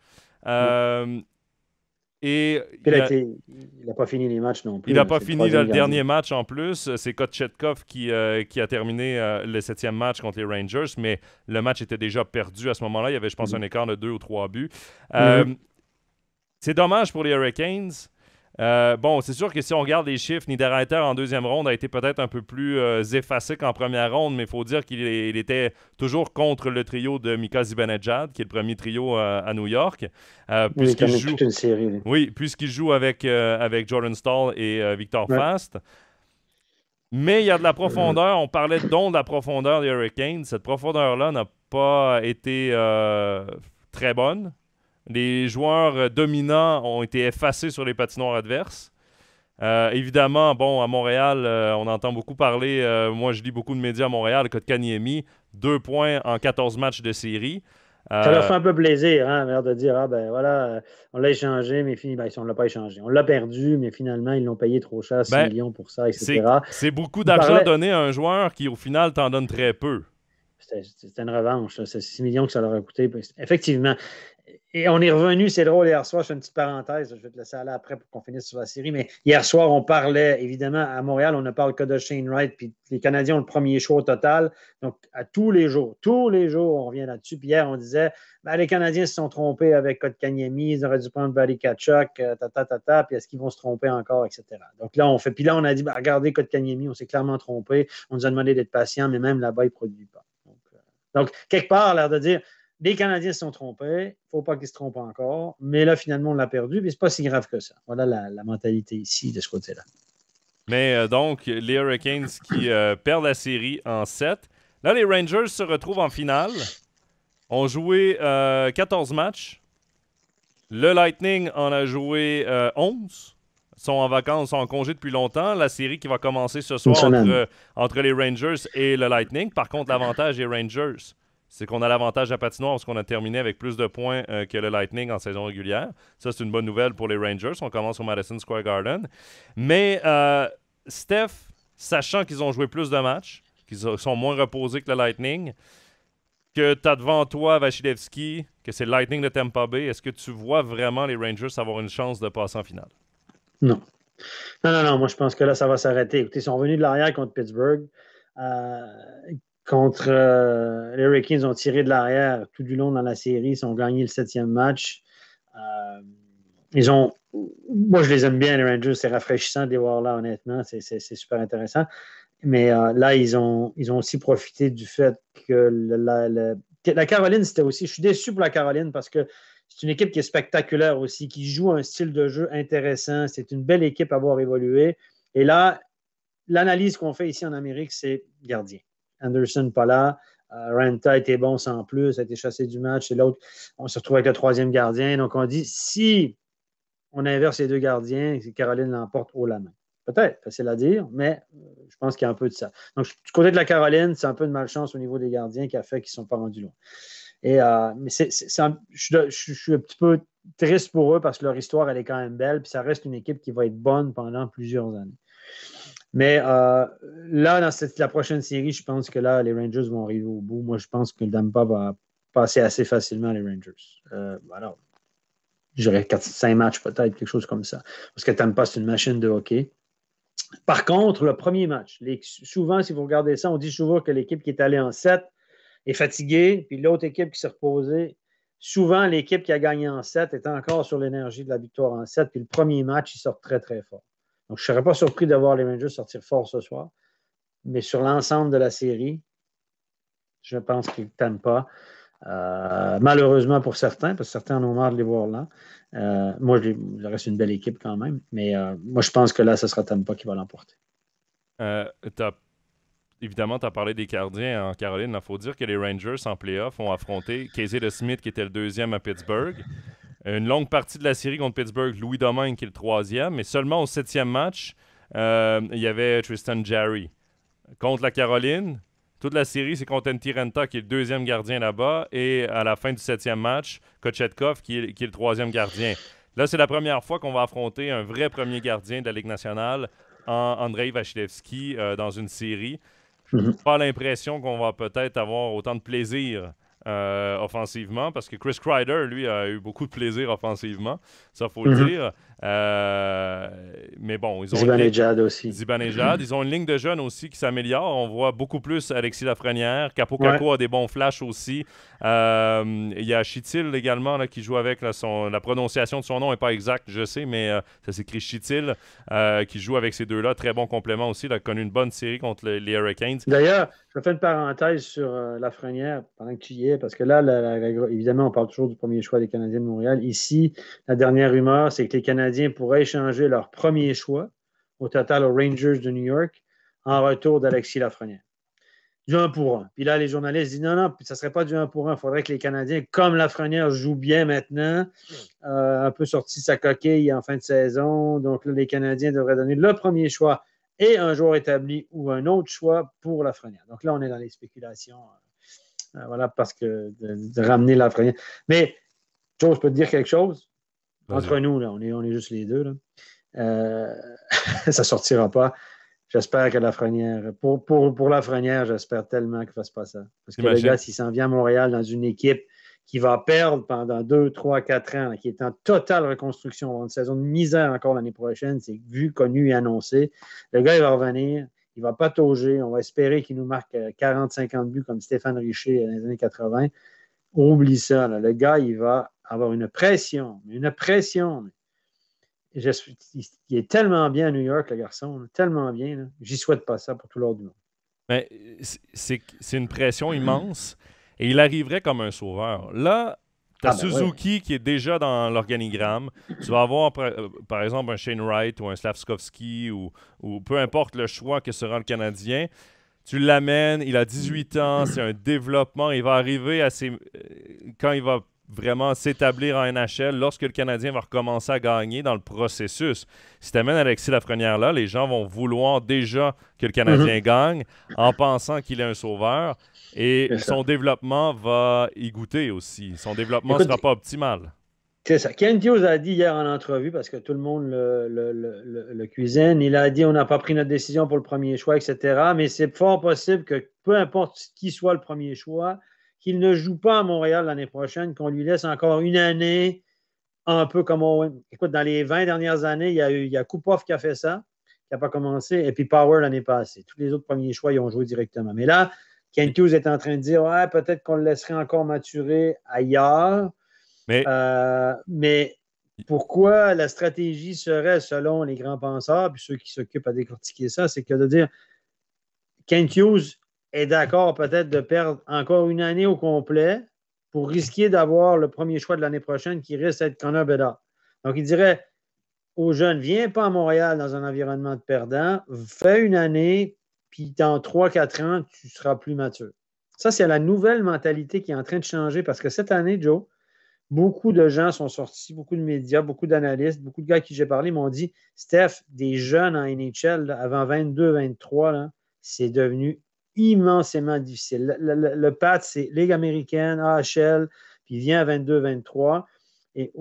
Et il n'a pas fini les matchs non plus. Il n'a pas fini le dernier match en plus. C'est Kochetkov qui a terminé le 7e match contre les Rangers, mais le match était déjà perdu à ce moment-là. Il y avait, je pense, un écart de 2 ou 3 buts. C'est dommage pour les Hurricanes. Bon, c'est sûr que si on regarde les chiffres, Niederreiter en deuxième ronde a été peut-être un peu plus effacé qu'en première ronde, mais il faut dire qu'il était toujours contre le trio de Mika Zibanejad, qui est le premier trio à New York. Puisqu'il joue toute une série. Oui, puisqu'il joue avec Jordan Staal et Victor Fast. Mais il y a de la profondeur. On parlait donc de la profondeur des Hurricanes. Cette profondeur-là n'a pas été très bonne. Les joueurs dominants ont été effacés sur les patinoires adverses. Évidemment, bon, à Montréal, on entend beaucoup parler. Moi, je lis beaucoup de médias à Montréal. Kotkaniemi, 2 points en 14 matchs de série. Ça leur fait un peu plaisir, hein, l'air de dire, on l'a échangé, mais on ne l'a pas échangé. On l'a perdu, mais finalement, ils l'ont payé trop cher, 6 millions pour ça, etc. C'est beaucoup d'argent donné à un joueur qui, au final, t'en donne très peu. C'était une revanche. C'est 6 millions que ça leur a coûté. Effectivement. Et on est revenu, c'est drôle, hier soir, je fais une petite parenthèse, je vais te laisser aller après pour qu'on finisse sur la série, mais hier soir, on parlait, évidemment, à Montréal, on ne parle que de Shane Wright, puis les Canadiens ont le premier choix au total, donc à tous les jours, on revient là-dessus, puis hier, on disait, les Canadiens se sont trompés avec Kotkaniemi, ils auraient dû prendre Barry Tkachuk, puis est-ce qu'ils vont se tromper encore, etc. Donc là, on a dit, regardez Kotkaniemi, on s'est clairement trompé, on nous a demandé d'être patient, mais même là-bas, il ne produit pas. Donc, quelque part, l'air de dire, les Canadiens se sont trompés, il ne faut pas qu'ils se trompent encore, mais là, finalement, on l'a perdu, mais ce n'est pas si grave que ça. Voilà la mentalité ici, de ce côté-là. Mais donc, les Hurricanes qui perdent la série en 7. Là, les Rangers se retrouvent en finale, ont joué 14 matchs. Le Lightning en a joué 11. Sont en vacances, sont en congé depuis longtemps. La série qui va commencer ce soir entre les Rangers et le Lightning. Par contre, l'avantage des Rangers, c'est qu'on a l'avantage à patinoire parce qu'on a terminé avec plus de points que le Lightning en saison régulière. Ça, c'est une bonne nouvelle pour les Rangers. On commence au Madison Square Garden. Mais Steph, sachant qu'ils ont joué plus de matchs, qu'ils sont moins reposés que le Lightning, que tu as devant toi Vasilevski, que c'est le Lightning de Tampa Bay, est-ce que tu vois vraiment les Rangers avoir une chance de passer en finale? Non. Non, moi je pense que là, ça va s'arrêter. Écoutez, ils sont venus de l'arrière contre Pittsburgh. Euh, les Hurricanes ont tiré de l'arrière tout du long dans la série. Ils ont gagné le 7e match. Euh, Moi, je les aime bien, les Rangers. C'est rafraîchissant de les voir là, honnêtement. C'est super intéressant. Mais là, ils ont aussi profité du fait que la Caroline, c'était aussi. Je suis déçu pour la Caroline parce que c'est une équipe qui est spectaculaire aussi, qui joue un style de jeu intéressant. C'est une belle équipe à voir évoluer. Et là, l'analyse qu'on fait ici en Amérique, c'est gardien. Anderson, pas là. Ranta était bon sans plus, a été chassé du match. Et l'autre, on se retrouve avec le 3e gardien. Donc, on dit, si on inverse les 2 gardiens, Caroline l'emporte haut la main. Peut-être, facile à dire, mais je pense qu'il y a un peu de ça. Donc, du côté de la Caroline, c'est un peu de malchance au niveau des gardiens qui a fait qu'ils ne sont pas rendus loin. Mais je suis un petit peu triste pour eux parce que leur histoire, elle est quand même belle, puis ça reste une équipe qui va être bonne pendant plusieurs années. Mais là, dans la prochaine série, je pense que là, les Rangers vont arriver au bout. Moi, je pense que le Tampa va passer assez facilement les Rangers. Alors, j'aurais 4-5 matchs peut-être, quelque chose comme ça. Parce que Tampa, c'est une machine de hockey. Par contre, le premier match, souvent, si vous regardez ça, on dit souvent que l'équipe qui est allée en 7 est fatiguée, puis l'autre équipe qui s'est reposée. Souvent, l'équipe qui a gagné en 7 est encore sur l'énergie de la victoire en 7, puis le premier match, ils sortent très, très fort. Donc, je ne serais pas surpris de voir les Rangers sortir fort ce soir, mais sur l'ensemble de la série, je pense qu'ils ne t'aiment pas. Malheureusement pour certains, parce que certains en ont marre de les voir là. Moi, je reste une belle équipe quand même, mais moi, je pense que là, ce sera Tampa qui va l'emporter. Évidemment, tu as parlé des gardiens en Caroline. Il faut dire que les Rangers en playoff ont affronté Casey DeSmith, qui était le 2e à Pittsburgh. Une longue partie de la série contre Pittsburgh, Louis Domingue, qui est le 3e. Mais seulement au 7e match, il y avait Tristan Jarry. Contre la Caroline, toute la série, c'est contre Antti Raanta, qui est le 2e gardien là-bas. Et à la fin du 7e match, Kochetkov, qui est le 3e gardien. Là, c'est la première fois qu'on va affronter un vrai premier gardien de la Ligue nationale, Andrei Vasilevskiy, dans une série. Je n'ai pas l'impression qu'on va peut-être avoir autant de plaisir offensivement, parce que Chris Kreider, lui, a eu beaucoup de plaisir offensivement. Ça, il faut le dire. Mais bon, ils ont Zibanejad aussi. Zibanejad. Ils ont une ligne de jeunes aussi qui s'améliore. On voit beaucoup plus Alexis Lafrenière. Capo Caco a des bons flashs aussi. Il y a Chitil également là, qui joue avec. Là, la prononciation de son nom n'est pas exacte, je sais, mais ça s'écrit Chitil, qui joue avec ces deux-là. Très bon complément aussi. Il a connu une bonne série contre les Hurricanes. D'ailleurs, je fais une parenthèse sur Lafrenière pendant que tu y es, parce que là, évidemment, on parle toujours du premier choix des Canadiens de Montréal. Ici, la dernière rumeur, c'est que les Canadiens pourraient échanger leur premier choix au total aux Rangers de New York en retour d'Alexis Lafrenière. Du 1 pour 1. Puis là, les journalistes disent non, ça ne serait pas du 1 pour 1. Il faudrait que les Canadiens, comme Lafrenière joue bien maintenant, un peu sorti de sa coquille en fin de saison, donc là, les Canadiens devraient donner le premier choix et un joueur établi ou un autre choix pour Lafrenière. Donc là, on est dans les spéculations. Voilà, parce que de ramener Lafrenière. Mais, Joe, je peux te dire quelque chose? Entre nous, là, on est juste les deux. Là. Ça ne sortira pas. J'espère que Lafrenière, pour Lafrenière, j'espère tellement qu'il ne fasse pas ça. Parce que le gars, s'il s'en vient à Montréal dans une équipe qui va perdre pendant 2, 3, 4 ans, qui est en totale reconstruction, une saison de misère encore l'année prochaine, c'est vu, connu et annoncé. Le gars, il va revenir, il ne va pas tauger, on va espérer qu'il nous marque 40-50 buts comme Stéphane Richer dans les années 80. Oublie ça, là. Le gars, il va avoir une pression. Il est tellement bien à New York, le garçon, là, tellement bien. Là. J'y souhaite pas ça pour tout l'ordre du monde. Mais c'est une pression immense. Et il arriverait comme un sauveur. Là, tu as Suzuki qui est déjà dans l'organigramme. Tu vas avoir, par exemple, un Shane Wright ou un Slavkovski ou peu importe le choix que sera le Canadien. Tu l'amènes, il a 18 ans, c'est un développement. Il va arriver quand il va vraiment s'établir en NHL, lorsque le Canadien va recommencer à gagner dans le processus. Si tu amènes Alexis Lafrenière là, les gens vont vouloir déjà que le Canadien gagne en pensant qu'il est un sauveur. Et son développement va y goûter aussi. Son développement ne sera pas optimal. C'est ça. Ken Hughes a dit hier en entrevue, parce que tout le monde le cuisine, il a dit on n'a pas pris notre décision pour le premier choix, etc. Mais c'est fort possible que peu importe qui soit le premier choix, qu'il ne joue pas à Montréal l'année prochaine, qu'on lui laisse encore une année un peu comme Owen. Écoute, dans les 20 dernières années, il y a Kupov qui a fait ça, qui n'a pas commencé, et puis Power l'année passée. Tous les autres premiers choix, ils ont joué directement. Mais là, Kent Hughes est en train de dire, ouais, peut-être qu'on le laisserait encore maturer ailleurs. Mais pourquoi la stratégie serait, selon les grands penseurs, puis ceux qui s'occupent à décortiquer ça, c'est que de dire Kent Hughes est d'accord peut-être de perdre encore une année au complet pour risquer d'avoir le premier choix de l'année prochaine qui risque d'être Connor Bedard. Donc, il dirait aux jeunes, viens pas à Montréal dans un environnement de perdant, fais une année, puis dans 3-4 ans, tu seras plus mature. Ça, c'est la nouvelle mentalité qui est en train de changer parce que cette année, Joe, beaucoup de gens sont sortis, beaucoup de médias, beaucoup d'analystes, beaucoup de gars à qui j'ai parlé m'ont dit, Steph, des jeunes en NHL, là, avant 22-23, c'est devenu immensément difficile. Le PAT, c'est Ligue américaine, AHL, puis il vient à 22-23. Et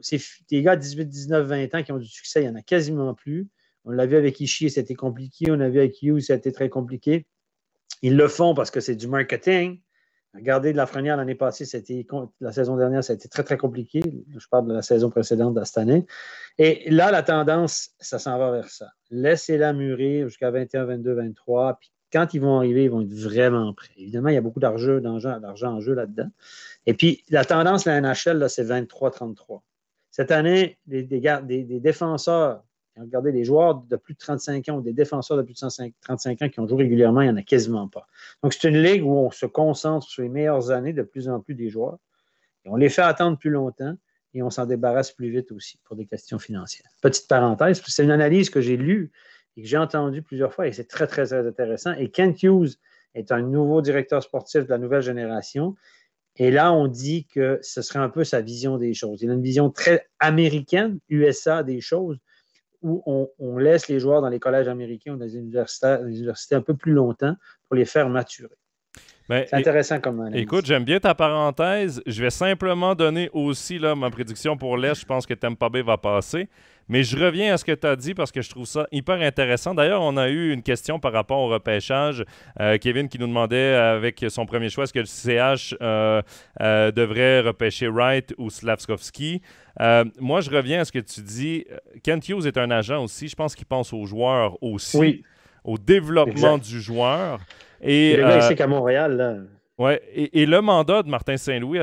c'est des gars de 18, 19, 20 ans qui ont du succès, il n'y en a quasiment plus. On l'a vu avec Ishii, c'était compliqué. On l'a vu avec Hughes, c'était très compliqué. Ils le font parce que c'est du marketing. Regardez de Lafrenière l'année passée, la saison dernière, ça a été très, très compliqué. Je parle de la saison précédente de cette année. Et là, la tendance, ça s'en va vers ça. Laissez-la mûrir jusqu'à 21, 22, 23. Puis quand ils vont arriver, ils vont être vraiment prêts. Évidemment, il y a beaucoup d'argent en jeu là-dedans. Et puis, la tendance de la NHL, là, c'est 23-33. Cette année, des défenseurs, regardez, les joueurs de plus de 35 ans ou des défenseurs de plus de 35 ans qui ont joué régulièrement, il n'y en a quasiment pas. Donc, c'est une ligue où on se concentre sur les meilleures années de plus en plus des joueurs. Et on les fait attendre plus longtemps et on s'en débarrasse plus vite aussi pour des questions financières. Petite parenthèse, c'est une analyse que j'ai lue et que j'ai entendue plusieurs fois et c'est très, très, très intéressant. Et Kent Hughes est un nouveau directeur sportif de la nouvelle génération. Et là, on dit que ce serait un peu sa vision des choses. Il a une vision très américaine, USA des choses, où on laisse les joueurs dans les collèges américains ou dans les universités un peu plus longtemps pour les faire maturer. C'est intéressant comme analyse. Écoute, j'aime bien ta parenthèse. Je vais simplement donner aussi là, ma prédiction pour l'Est. Je pense que Tampa Bay va passer. Mais je reviens à ce que tu as dit parce que je trouve ça hyper intéressant. D'ailleurs, on a eu une question par rapport au repêchage. Kevin qui nous demandait avec son premier choix, est-ce que le CH devrait repêcher Wright ou Slavkovski? Moi, je reviens à ce que tu dis. Kent Hughes est un agent aussi. Je pense qu'il pense aux joueurs aussi, oui. Au développement du joueur. Et le gars, il sait qu'à Montréal, là... Ouais, et le mandat de Martin Saint-Louis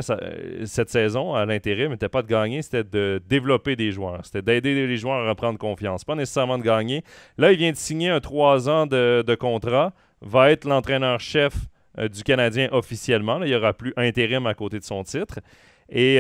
cette saison, à l'intérim, n'était pas de gagner, c'était de développer des joueurs. C'était d'aider les joueurs à reprendre confiance, pas nécessairement de gagner. Là, il vient de signer un 3 ans de contrat, va être l'entraîneur-chef du Canadien officiellement. Là, il n'y aura plus intérim à côté de son titre. Et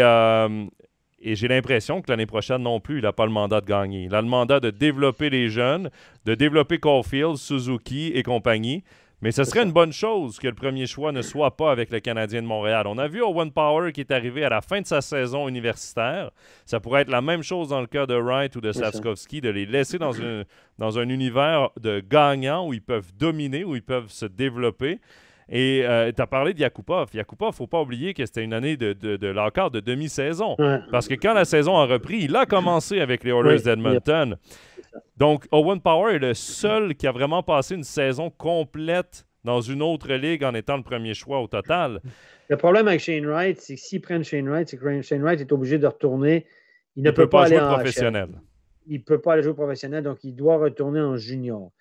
j'ai l'impression que l'année prochaine non plus, il n'a pas le mandat de gagner. Il a le mandat de développer les jeunes, de développer Caulfield, Suzuki et compagnie. Mais ce serait une bonne chose que le premier choix ne soit pas avec le Canadien de Montréal. On a vu Owen Power qui est arrivé à la fin de sa saison universitaire. Ça pourrait être la même chose dans le cas de Wright ou de Slavkovski, de les laisser dans un univers de gagnants où ils peuvent dominer, où ils peuvent se développer. Et tu as parlé de Yakupov. Yakupov, il ne faut pas oublier que c'était une année de l'accord de demi-saison. Ouais. Parce que quand la saison a repris, il a commencé avec les Oilers d'Edmonton. Donc, Owen Power est le seul qui a vraiment passé une saison complète dans une autre ligue en étant le premier choix au total. Le problème avec Shane Wright, c'est que s'ils prennent Shane Wright, c'est que Shane Wright est obligé de retourner. Il ne peut pas aller en professionnel. Il ne peut pas aller jouer professionnel, donc il doit retourner en junior.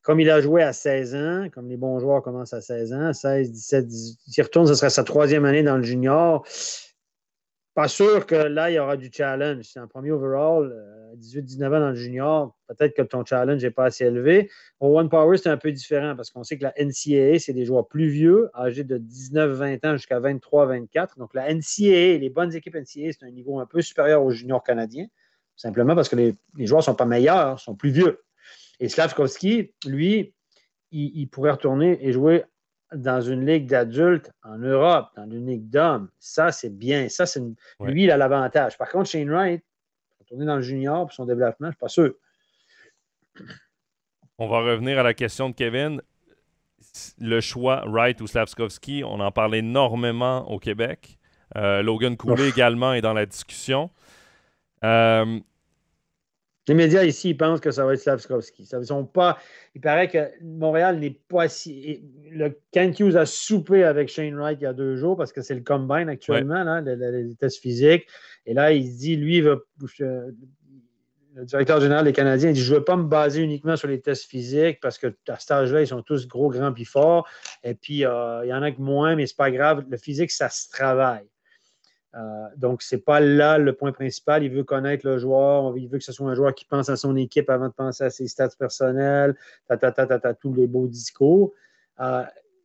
Comme il a joué à 16 ans, comme les bons joueurs commencent à 16 ans, 16, 17, 18, s'il retourne, ce serait sa 3e année dans le junior. Pas sûr que là, il y aura du challenge. C'est un premier overall, 18-19 ans dans le junior. Peut-être que ton challenge n'est pas assez élevé. Owen Power, c'est un peu différent parce qu'on sait que la NCAA, c'est des joueurs plus vieux, âgés de 19-20 ans jusqu'à 23-24. Donc, la NCAA, les bonnes équipes NCAA, c'est un niveau un peu supérieur aux juniors canadiens, simplement parce que les joueurs ne sont pas meilleurs, sont plus vieux. Et Slavkovski, lui, il pourrait retourner et jouer dans une ligue d'adultes en Europe, dans une ligue d'hommes. Ça, c'est bien. Ça, lui, il a l'avantage. Par contre, Shane Wright, retourner dans le junior pour son développement, je ne suis pas sûr. On va revenir à la question de Kevin. Le choix, Wright ou Slavkovski, on en parle énormément au Québec. Logan Cooley également est dans la discussion. Il Les médias ici, ils pensent que ça va être Slafkovský. Il paraît que Montréal n'est pas si. Le Kent Hughes a soupé avec Shane Wright il y a 2 jours parce que c'est le combine actuellement, là, les tests physiques. Et là, il se dit, lui, le directeur général des Canadiens, il dit, je ne veux pas me baser uniquement sur les tests physiques parce que à cet âge-là, ils sont tous gros, grands puis forts. Et puis, il y en a que moins, mais ce n'est pas grave. Le physique, ça se travaille. Donc, ce n'est pas là le point principal. Il veut connaître le joueur. Il veut que ce soit un joueur qui pense à son équipe avant de penser à ses stats personnels, tous les beaux discours.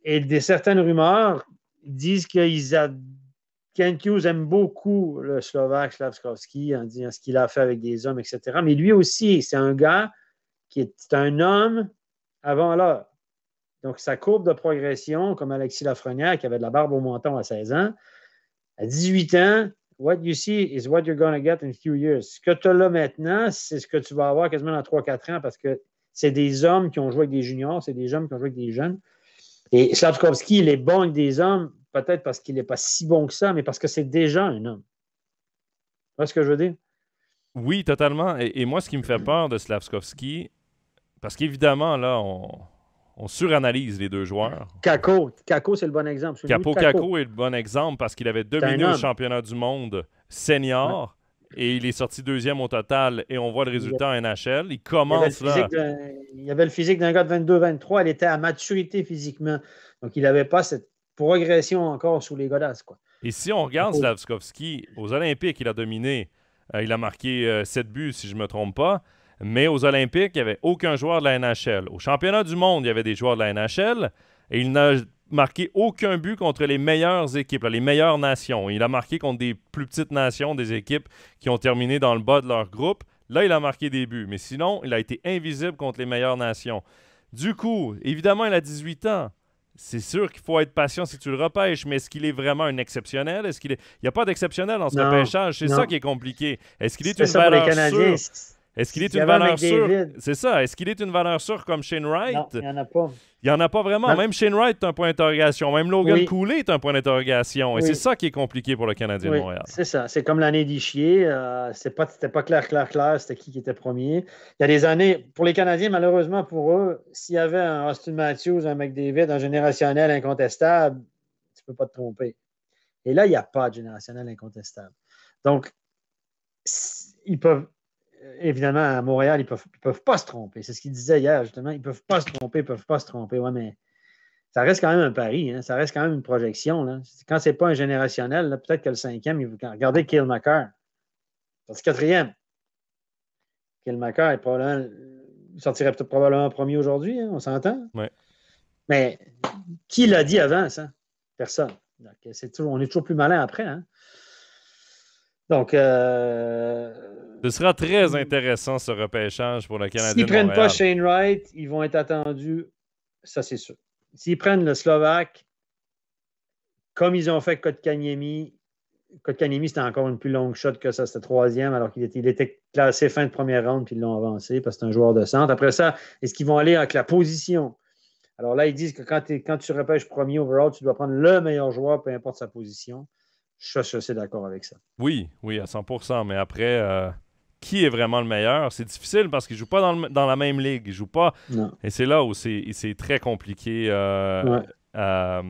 Et certaines rumeurs disent Kent Hughes aime beaucoup le Slovaque Slafkovský en disant ce qu'il a fait avec des hommes, etc. Mais lui aussi, c'est un gars qui est un homme avant l'heure. Donc, sa courbe de progression, comme Alexis Lafrenière, qui avait de la barbe au menton à 16 ans, à 18 ans, what you see is what you're going to get in a few years. Ce que tu as là maintenant, c'est ce que tu vas avoir quasiment dans 3-4 ans parce que c'est des hommes qui ont joué avec des juniors, c'est des hommes qui ont joué avec des jeunes. Et Slafkovský, il est bon avec des hommes, peut-être parce qu'il n'est pas si bon que ça, mais parce que c'est déjà un homme. Tu vois ce que je veux dire? Oui, totalement. Et moi, ce qui me fait peur de Slafkovský, parce qu'évidemment, là, on suranalyse les deux joueurs. Kakko, c'est le bon exemple. Kakko est le bon exemple parce qu'il avait dominé au championnat du monde senior et il est sorti 2e au total et on voit le résultat en NHL. Il commence là. Il avait le physique d'un gars de 22-23. Il était à maturité physiquement. Donc, il n'avait pas cette progression encore sous les godasses, quoi. Et si on regarde Slafkovský, aux Olympiques, il a dominé. Il a marqué 7 buts, si je ne me trompe pas. Mais aux Olympiques, il n'y avait aucun joueur de la NHL. Au championnat du monde, il y avait des joueurs de la NHL et il n'a marqué aucun but contre les meilleures équipes, les meilleures nations. Il a marqué contre des plus petites nations, des équipes qui ont terminé dans le bas de leur groupe. Là, il a marqué des buts. Mais sinon, il a été invisible contre les meilleures nations. Du coup, évidemment, il a 18 ans. C'est sûr qu'il faut être patient si tu le repêches, mais est-ce qu'il est vraiment un exceptionnel? Il n'y a pas d'exceptionnel dans ce repêchage. C'est ça qui est compliqué. Est-ce qu'il est une valeur sûre? Est-ce qu'il est une valeur sûre? C'est ça. Est-ce qu'il est une valeur sûre comme Shane Wright? Non, il n'y en a pas. Il n'y en a pas vraiment. Non. Même Shane Wright est un point d'interrogation. Même Logan Cooley est un point d'interrogation. Et c'est ça qui est compliqué pour le Canadien de Montréal. C'est ça. C'est comme l'année d'Ischier. C'était pas clair. C'était qui était premier. Il y a des années, pour les Canadiens, malheureusement pour eux, s'il y avait un Austin Matthews, un McDavid, un générationnel incontestable, tu ne peux pas te tromper. Et là, il n'y a pas de générationnel incontestable. Donc, ils peuvent... Évidemment, à Montréal, ils peuvent pas se tromper. C'est ce qu'il disait hier, justement. Ils peuvent pas se tromper. Ouais, mais ça reste quand même un pari. Hein? Ça reste quand même une projection. Là. Quand c'est pas un générationnel, là, peut-être que le 5e, regardez Cale Makar. C'est le 4e. Cale Makar il sortirait peut-être probablement premier aujourd'hui. Hein? On s'entend? Ouais. Mais qui l'a dit avant, ça? Personne. Donc, on est toujours plus malin après. Hein? Donc, ce sera très intéressant, ce repêchage pour le Canadien de Montréal. S'ils ne prennent pas Shane Wright, ils vont être attendus, ça c'est sûr. S'ils prennent le Slovaque, comme ils ont fait Kotkaniemi, c'était encore une plus longue shot que ça, c'était 3e, alors qu'il était classé fin de première ronde, puis ils l'ont avancé, parce que c'est un joueur de centre. Après ça, est-ce qu'ils vont aller avec la position? Alors là, ils disent que quand tu repêches premier overall, tu dois prendre le meilleur joueur, peu importe sa position. Je suis assez d'accord avec ça. Oui, à 100%. Mais après, qui est vraiment le meilleur? C'est difficile parce qu'il ne joue pas dans la même ligue. Il joue pas. Non. Et c'est là où c'est très compliqué à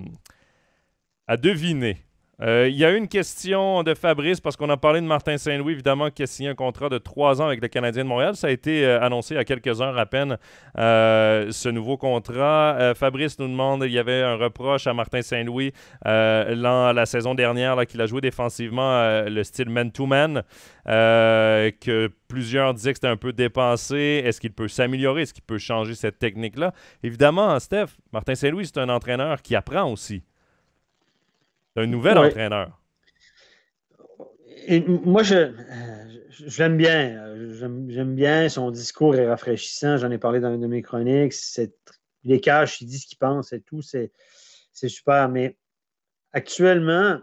deviner. Il y a eu une question de Fabrice, parce qu'on a parlé de Martin Saint-Louis, évidemment, qui a signé un contrat de 3 ans avec le Canadien de Montréal. Ça a été annoncé il y a quelques heures à peine, ce nouveau contrat. Fabrice nous demande, il y avait un reproche à Martin Saint-Louis la saison dernière, là, qu'il a joué défensivement le style man-to-man, que plusieurs disaient que c'était un peu dépensé. Est-ce qu'il peut s'améliorer? Est-ce qu'il peut changer cette technique-là? Évidemment, Steph, Martin Saint-Louis, c'est un entraîneur qui apprend aussi. C'est un nouvel entraîneur. Et moi, je l'aime bien. J'aime bien. Son discours est rafraîchissant. J'en ai parlé dans une de mes chroniques. Il est cash, il dit ce qu'il pense et tout. C'est super. Mais actuellement,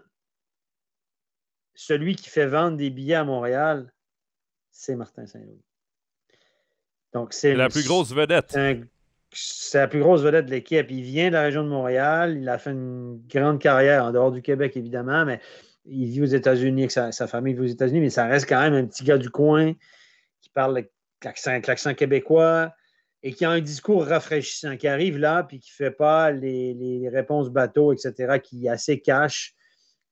celui qui fait vendre des billets à Montréal, c'est Martin Saint-Louis. Donc, c'est la plus grosse vedette. C'est la plus grosse vedette de l'équipe. Il vient de la région de Montréal. Il a fait une grande carrière en dehors du Québec, évidemment, mais il vit aux États-Unis avec sa famille vit aux États-Unis, mais ça reste quand même un petit gars du coin qui parle avec l'accent québécois, et qui a un discours rafraîchissant, qui arrive là, puis qui ne fait pas les réponses bateau, etc., qui est assez cash,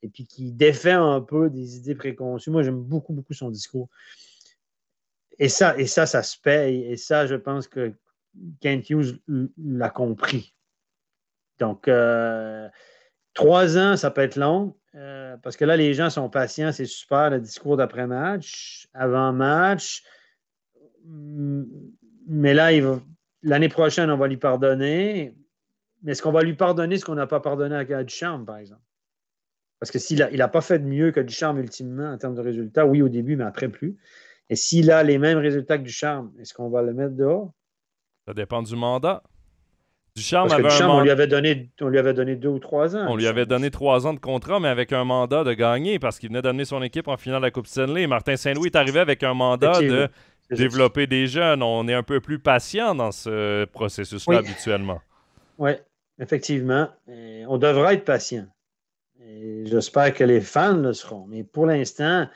et puis qui défait un peu des idées préconçues. Moi, j'aime beaucoup, beaucoup son discours. Et ça se paye. Et ça, je pense que Kent Hughes l'a compris. Donc, 3 ans, ça peut être long, parce que là, les gens sont patients, c'est super, le discours d'après-match, avant-match. Mais là, l'année prochaine, on va lui pardonner. Mais est-ce qu'on va lui pardonner ce qu'on n'a pas pardonné à Ducharme, par exemple? Parce que s'il n'a pas fait de mieux que Ducharme ultimement en termes de résultats, oui, au début, mais après plus. Et s'il a les mêmes résultats que Ducharme, est-ce qu'on va le mettre dehors? Ça dépend du mandat. Ducharme Parce que avait un Ducharme, mandat. On lui avait donné 2 ou 3 ans. On lui avait donné 3 ans de contrat, mais avec un mandat de gagner parce qu'il venait d'amener son équipe en finale de la Coupe Stanley. Martin Saint-Louis est arrivé avec un mandat de développer des jeunes. On est un peu plus patient dans ce processus-là habituellement. Oui, effectivement. Et on devra être patient. Et j'espère que les fans le seront. Mais pour l'instant,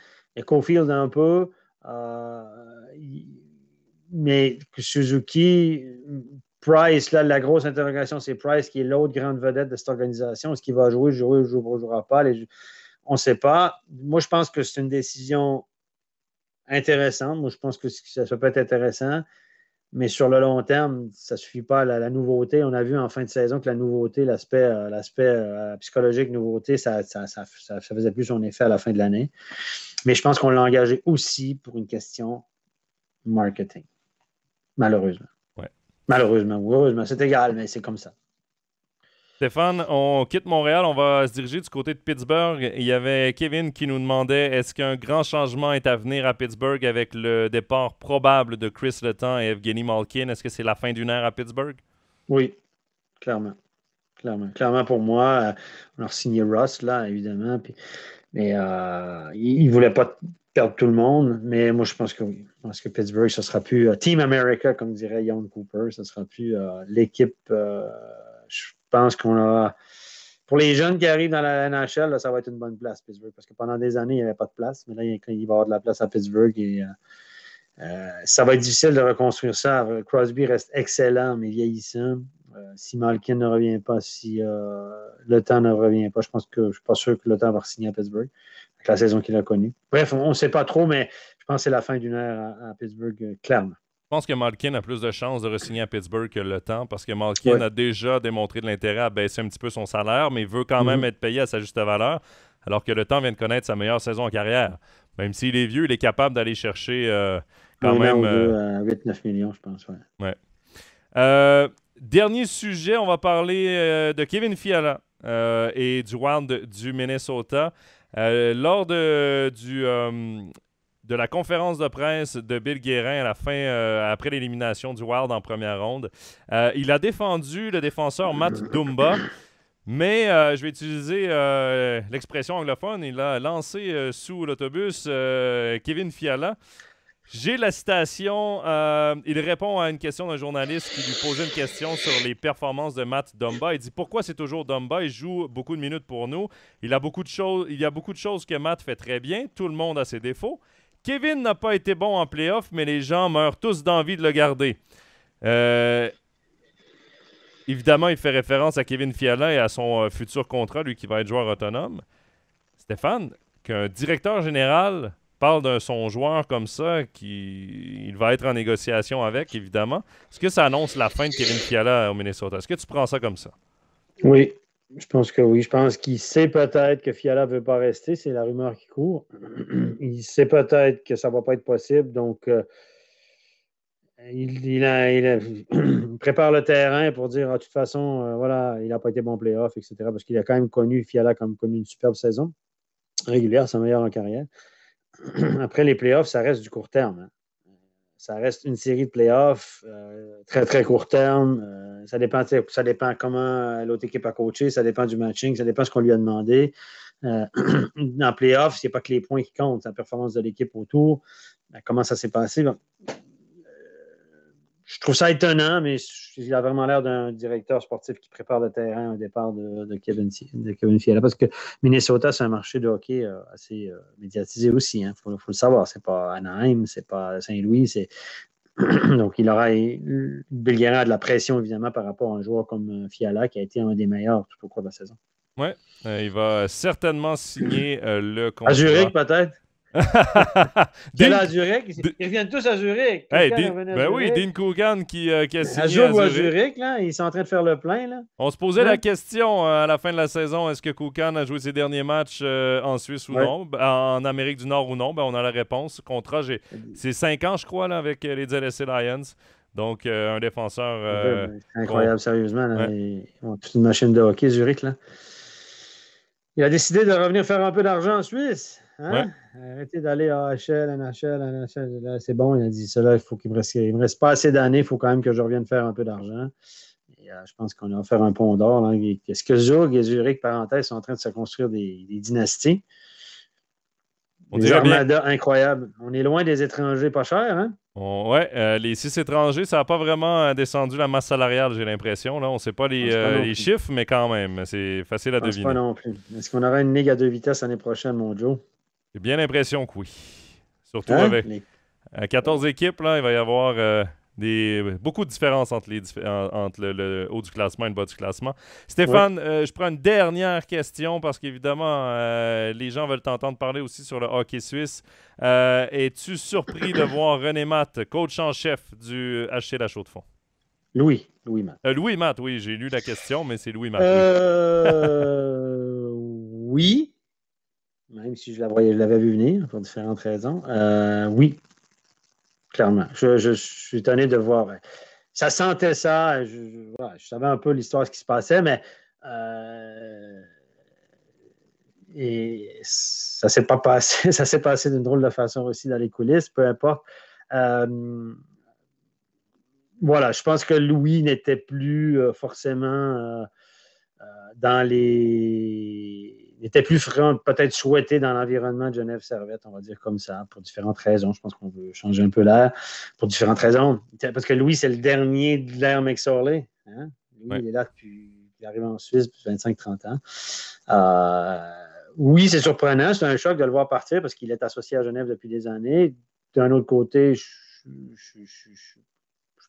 Caulfield un peu, mais Suzuki, Price, là, la grosse interrogation, c'est Price qui est l'autre grande vedette de cette organisation. Est-ce qu'il va jouer ou ne jouera pas? On ne sait pas. Moi, je pense que c'est une décision intéressante. Moi, je pense que ça peut être intéressant. Mais sur le long terme, ça ne suffit pas. La nouveauté, on a vu en fin de saison que la nouveauté, l'aspect psychologique nouveauté, ça faisait plus son effet à la fin de l'année. Mais je pense qu'on l'a engagé aussi pour une question marketing. Malheureusement. Ouais. Malheureusement ou heureusement, c'est égal, mais c'est comme ça. Stéphane, on quitte Montréal, on va se diriger du côté de Pittsburgh. Il y avait Kevin qui nous demandait est-ce qu'un grand changement est à venir à Pittsburgh avec le départ probable de Chris Letang et Evgeny Malkin? Est-ce que c'est la fin d'une ère à Pittsburgh? Oui, clairement. Clairement pour moi, on a signé Ross, là, évidemment. Mais il ne voulait pas perdre tout le monde. Mais moi, je pense que oui. Je pense que Pittsburgh, ce ne sera plus Team America, comme dirait Jon Cooper. Ce ne sera plus l'équipe. Je pense qu'on a. Pour les jeunes qui arrivent dans la NHL, là, ça va être une bonne place, Pittsburgh. Parce que pendant des années, il n'y avait pas de place. Mais là, il va y avoir de la place à Pittsburgh. Et ça va être difficile de reconstruire ça. Crosby reste excellent, mais vieillissant. Si Malkin ne revient pas, si Le Temps ne revient pas, je ne suis pas sûr que Le Temps va signer à Pittsburgh avec la saison qu'il a connue. Bref, on ne sait pas trop, mais je pense que c'est la fin d'une ère à Pittsburgh, clairement. Je pense que Malkin a plus de chances de re-signer à Pittsburgh que Le Temps parce que Malkin a déjà démontré de l'intérêt à baisser un petit peu son salaire, mais il veut quand même être payé à sa juste valeur, alors que Le Temps vient de connaître sa meilleure saison en carrière. Même s'il est vieux, il est capable d'aller chercher quand même... 8-9 millions, je pense. Ouais. Dernier sujet, on va parler de Kevin Fiala et du Wild du Minnesota. Lors de la conférence de presse de Bill Guérin à la fin, après l'élimination du Wild en première ronde, il a défendu le défenseur Matt Dumba, mais je vais utiliser l'expression anglophone, il a lancé sous l'autobus Kevin Fiala. J'ai la citation. Il répond à une question d'un journaliste qui lui posait une question sur les performances de Matt Dumba. Il dit pourquoi c'est toujours Dumba? Il joue beaucoup de minutes pour nous. Il y a beaucoup de choses que Matt fait très bien. Tout le monde a ses défauts. Kevin n'a pas été bon en playoff, mais les gens meurent tous d'envie de le garder. Évidemment, il fait référence à Kevin Fiala et à son futur contrat, lui qui va être joueur autonome. Stéphane, qu'un directeur général parle de son joueur comme ça, il va être en négociation avec, évidemment. Est-ce que ça annonce la fin de Kevin Fiala au Minnesota? Est-ce que tu prends ça comme ça? Oui, je pense que oui. Je pense qu'il sait peut-être que Fiala ne veut pas rester. C'est la rumeur qui court. Il sait peut-être que ça ne va pas être possible. Donc, il prépare le terrain pour dire, de toute façon, voilà, il n'a pas été bon playoff, etc. Parce qu'il a quand même Fiala a quand même connu une superbe saison régulière, sa meilleure en carrière. Après les playoffs, ça reste du court terme. Hein. Ça reste une série de playoffs très, très court terme. Ça dépend comment l'autre équipe a coaché, ça dépend du matching, ça dépend de ce qu'on lui a demandé. En playoffs, ce n'est pas que les points qui comptent, c'est la performance de l'équipe autour. Comment ça s'est passé? Bon, je trouve ça étonnant, mais il a vraiment l'air d'un directeur sportif qui prépare le terrain au départ de Kevin Fiala. Parce que Minnesota, c'est un marché de hockey assez médiatisé aussi. Il faut le savoir. C'est pas Anaheim, c'est pas Saint-Louis. Donc, Bill Guérin a de la pression, évidemment, par rapport à un joueur comme Fiala, qui a été un des meilleurs tout au cours de la saison. Oui, il va certainement signer le À Zurich, contrat. peut-être. Dean, À Zurich. Ils reviennent tous à Zurich. hey, Koukan est revenu à ben oui, Zurich. Dean Coogan qui a À signé Zug à ou à Zurich. Zurich, là, ils sont en train de faire le plein. Là. On se posait la Hein? question à la fin de la saison, est-ce que Koukan a joué ses derniers matchs en Suisse ou Ouais. non, en Amérique du Nord ou non? Ben, on a la réponse. Contrat, c'est 5 ans, je crois, là, avec les LSC Lions. Donc, un défenseur... C'est incroyable, sérieusement. Là. Ouais. Ils ont toute une machine de hockey, Zurich. Là. Il a décidé de revenir faire un peu d'argent en Suisse. Ouais. Hein? Arrêtez d'aller à AHL, NHL, NHL. Là, c'est bon, il a dit cela, il faut qu'il me reste pas assez d'années, il faut quand même que je revienne faire un peu d'argent. Et, je pense qu'on a offert un pont d'or. Là. Est-ce que Zug et Zurich, parenthèse, sont en train de se construire des dynasties? On Des dirait bien. armadas incroyables. On est loin des étrangers pas chers, hein? Les 6 étrangers, ça n'a pas vraiment descendu la masse salariale, j'ai l'impression. Là. On ne sait pas les chiffres, mais quand même, c'est facile à deviner. Pas non plus. Est-ce qu'on aura une ligue à 2 vitesses l'année prochaine, mon Joe? J'ai bien l'impression que oui. Surtout avec 14 équipes, là, il va y avoir beaucoup de différences entre le haut du classement et le bas du classement. Stéphane, je prends une dernière question parce qu'évidemment, les gens veulent t'entendre parler aussi sur le hockey suisse. Es-tu surpris de voir René Matt, coach en chef du HC La Chaux-de-Fonds? Louis Matt. Louis Matt, oui, j'ai lu la question, mais c'est Louis Matt. Oui. Même si je l'avais vu venir pour différentes raisons. Oui. Clairement. Je suis étonné de voir. Ça sentait ça. Je savais un peu l'histoire, ce qui se passait, mais et ça s'est pas passé. Ça s'est passé d'une drôle de façon aussi dans les coulisses, peu importe. Voilà, je pense que Louis n'était plus forcément dans les. N'était plus peut-être souhaité dans l'environnement de Genève Servette, on va dire comme ça, pour différentes raisons. Je pense qu'on veut changer un peu l'air pour différentes raisons. Parce que Louis, c'est le dernier de l'ère McSorley. Hein? Louis, il est là depuis. Il est arrivé en Suisse depuis 25-30 ans. Oui, c'est surprenant. C'est un choc de le voir partir parce qu'il est associé à Genève depuis des années. D'un autre côté, je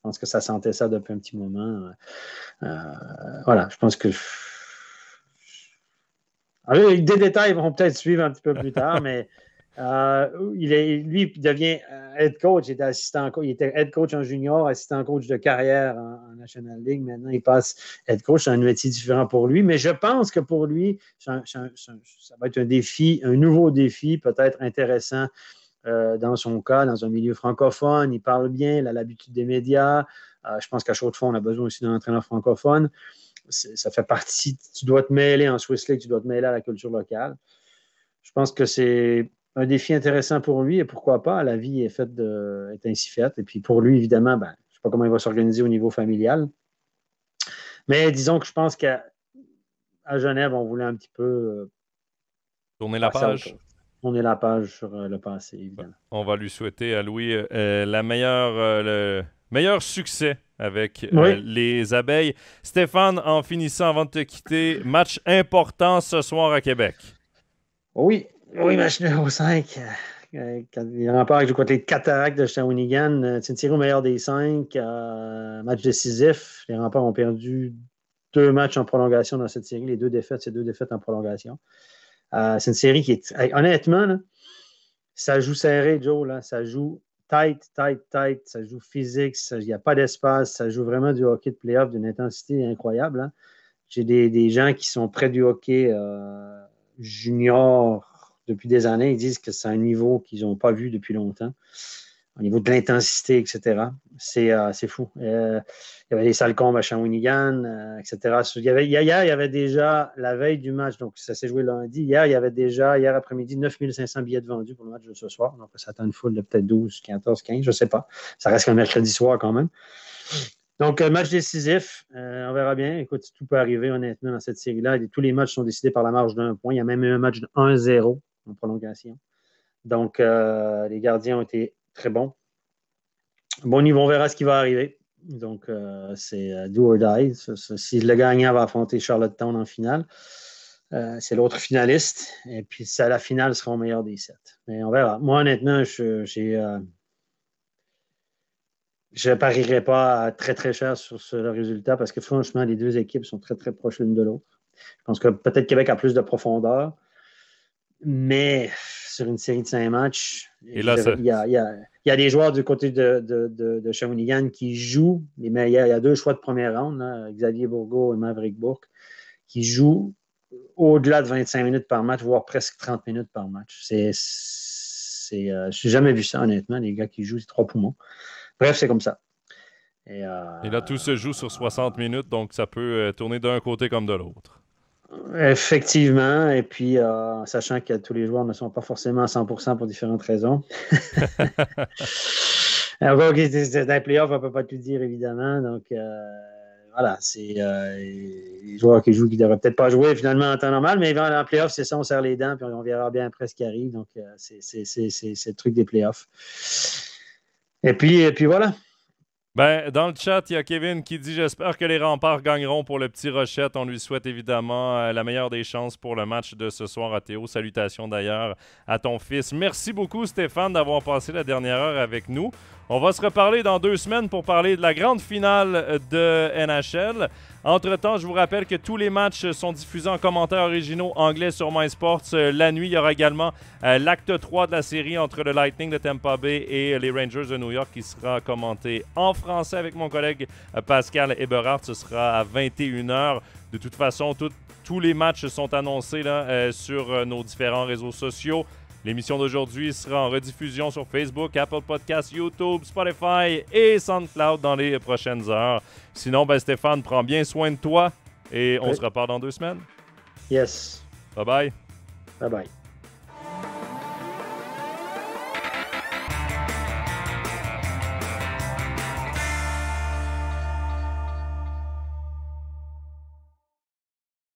pense que ça sentait ça depuis un petit moment. Voilà, je pense que. Alors, des détails vont peut-être suivre un petit peu plus tard, mais lui, il devient head coach. Il était head coach en junior, assistant coach de carrière en National League. Maintenant, il passe head coach. C'est un métier différent pour lui, mais je pense que pour lui, ça va être un nouveau défi, peut-être intéressant. Dans son cas, dans un milieu francophone, il parle bien, il a l'habitude des médias. Je pense qu'à Chaux-de-Fonds, on a besoin aussi d'un entraîneur francophone. Ça fait partie, tu dois te mêler en Swiss League, tu dois te mêler à la culture locale. Je pense que c'est un défi intéressant pour lui et pourquoi pas, la vie est ainsi faite. Et puis pour lui, évidemment, je ne sais pas comment il va s'organiser au niveau familial. Mais disons que je pense qu'à Genève, on voulait un petit peu tourner la page. Tourner la page sur le passé, évidemment. On va lui souhaiter à Louis le meilleur succès avec les abeilles. Stéphane, en finissant avant de te quitter, match important ce soir à Québec. Oui, match numéro 5. Les remparts jouent contre les Cataractes de Shawinigan. C'est tiré au meilleur des 5. Match décisif. Les remparts ont perdu 2 matchs en prolongation dans cette série. Les 2 défaites, c'est 2 défaites en prolongation. C'est une série qui est... Honnêtement, là, ça joue serré, Joe. Là. Ça joue tight. Ça joue physique. Il n'y a pas d'espace. Ça joue vraiment du hockey de play-off d'une intensité incroyable. Hein. J'ai des gens qui sont près du hockey junior depuis des années. Ils disent que c'est un niveau qu'ils n'ont pas vu depuis longtemps. Au niveau de l'intensité, etc. C'est fou. Il y avait les Salcombes à Shawinigan, etc. Hier, il y avait déjà, la veille du match, donc ça s'est joué lundi. Hier, il y avait déjà, hier après-midi, 9500 billets de vendus pour le match de ce soir. Donc, ça attend une foule de peut-être 12, 14, 15, je ne sais pas. Ça reste qu'un mercredi soir quand même. Donc, match décisif, on verra bien. Écoute, tout peut arriver honnêtement dans cette série-là. Tous les matchs sont décidés par la marge d'un point. Il y a même eu un match de 1-0 en prolongation. Donc, les gardiens ont été très bon. Bon niveau, on verra ce qui va arriver. Donc, c'est do or die. Si le gagnant va affronter Charlottetown en finale, c'est l'autre finaliste. Et puis, la finale sera au meilleur des 7. Mais on verra. Moi, honnêtement, j'ai je ne parierais pas très, très cher sur le résultat parce que franchement, les deux équipes sont très, très proches l'une de l'autre. Je pense que peut-être Québec a plus de profondeur, mais sur une série de 5 matchs, il y a des joueurs du côté de Shawinigan qui jouent, mais il y a 2 choix de première ronde, là, Xavier Bourgault et Maverick Bourque, qui jouent au-delà de 25 minutes par match, voire presque 30 minutes par match. Je n'ai jamais vu ça, honnêtement, les gars qui jouent, c'est 3 poumons. Bref, c'est comme ça. Et là, tout se joue sur 60 minutes, donc ça peut tourner d'un côté comme de l'autre. Effectivement, et puis sachant que tous les joueurs ne sont pas forcément à 100% pour différentes raisons. Dans les playoffs, on ne peut pas tout dire, évidemment. Donc, voilà, c'est les joueurs qui jouent qui ne devraient peut-être pas jouer finalement en temps normal, mais en playoffs, c'est ça, on serre les dents, puis on verra bien après ce qui arrive. Donc, c'est le truc des playoffs. Et puis voilà. Ben, dans le chat, il y a Kevin qui dit « J'espère que les Remparts gagneront pour le petit Rochette. On lui souhaite évidemment la meilleure des chances pour le match de ce soir à Théo. Salutations d'ailleurs à ton fils. » Merci beaucoup Stéphane d'avoir passé la dernière heure avec nous. On va se reparler dans 2 semaines pour parler de la grande finale de NHL. Entre-temps, je vous rappelle que tous les matchs sont diffusés en commentaires originaux anglais sur MySports. La nuit, il y aura également l'acte 3 de la série entre le Lightning de Tampa Bay et les Rangers de New York qui sera commenté en français avec mon collègue Pascal Eberhardt. Ce sera à 21h. De toute façon, tous les matchs sont annoncés là, sur nos différents réseaux sociaux. L'émission d'aujourd'hui sera en rediffusion sur Facebook, Apple Podcasts, YouTube, Spotify et SoundCloud dans les prochaines heures. Sinon, ben Stéphane, prends bien soin de toi et on se reparle dans 2 semaines. Yes. Bye-bye. Bye-bye.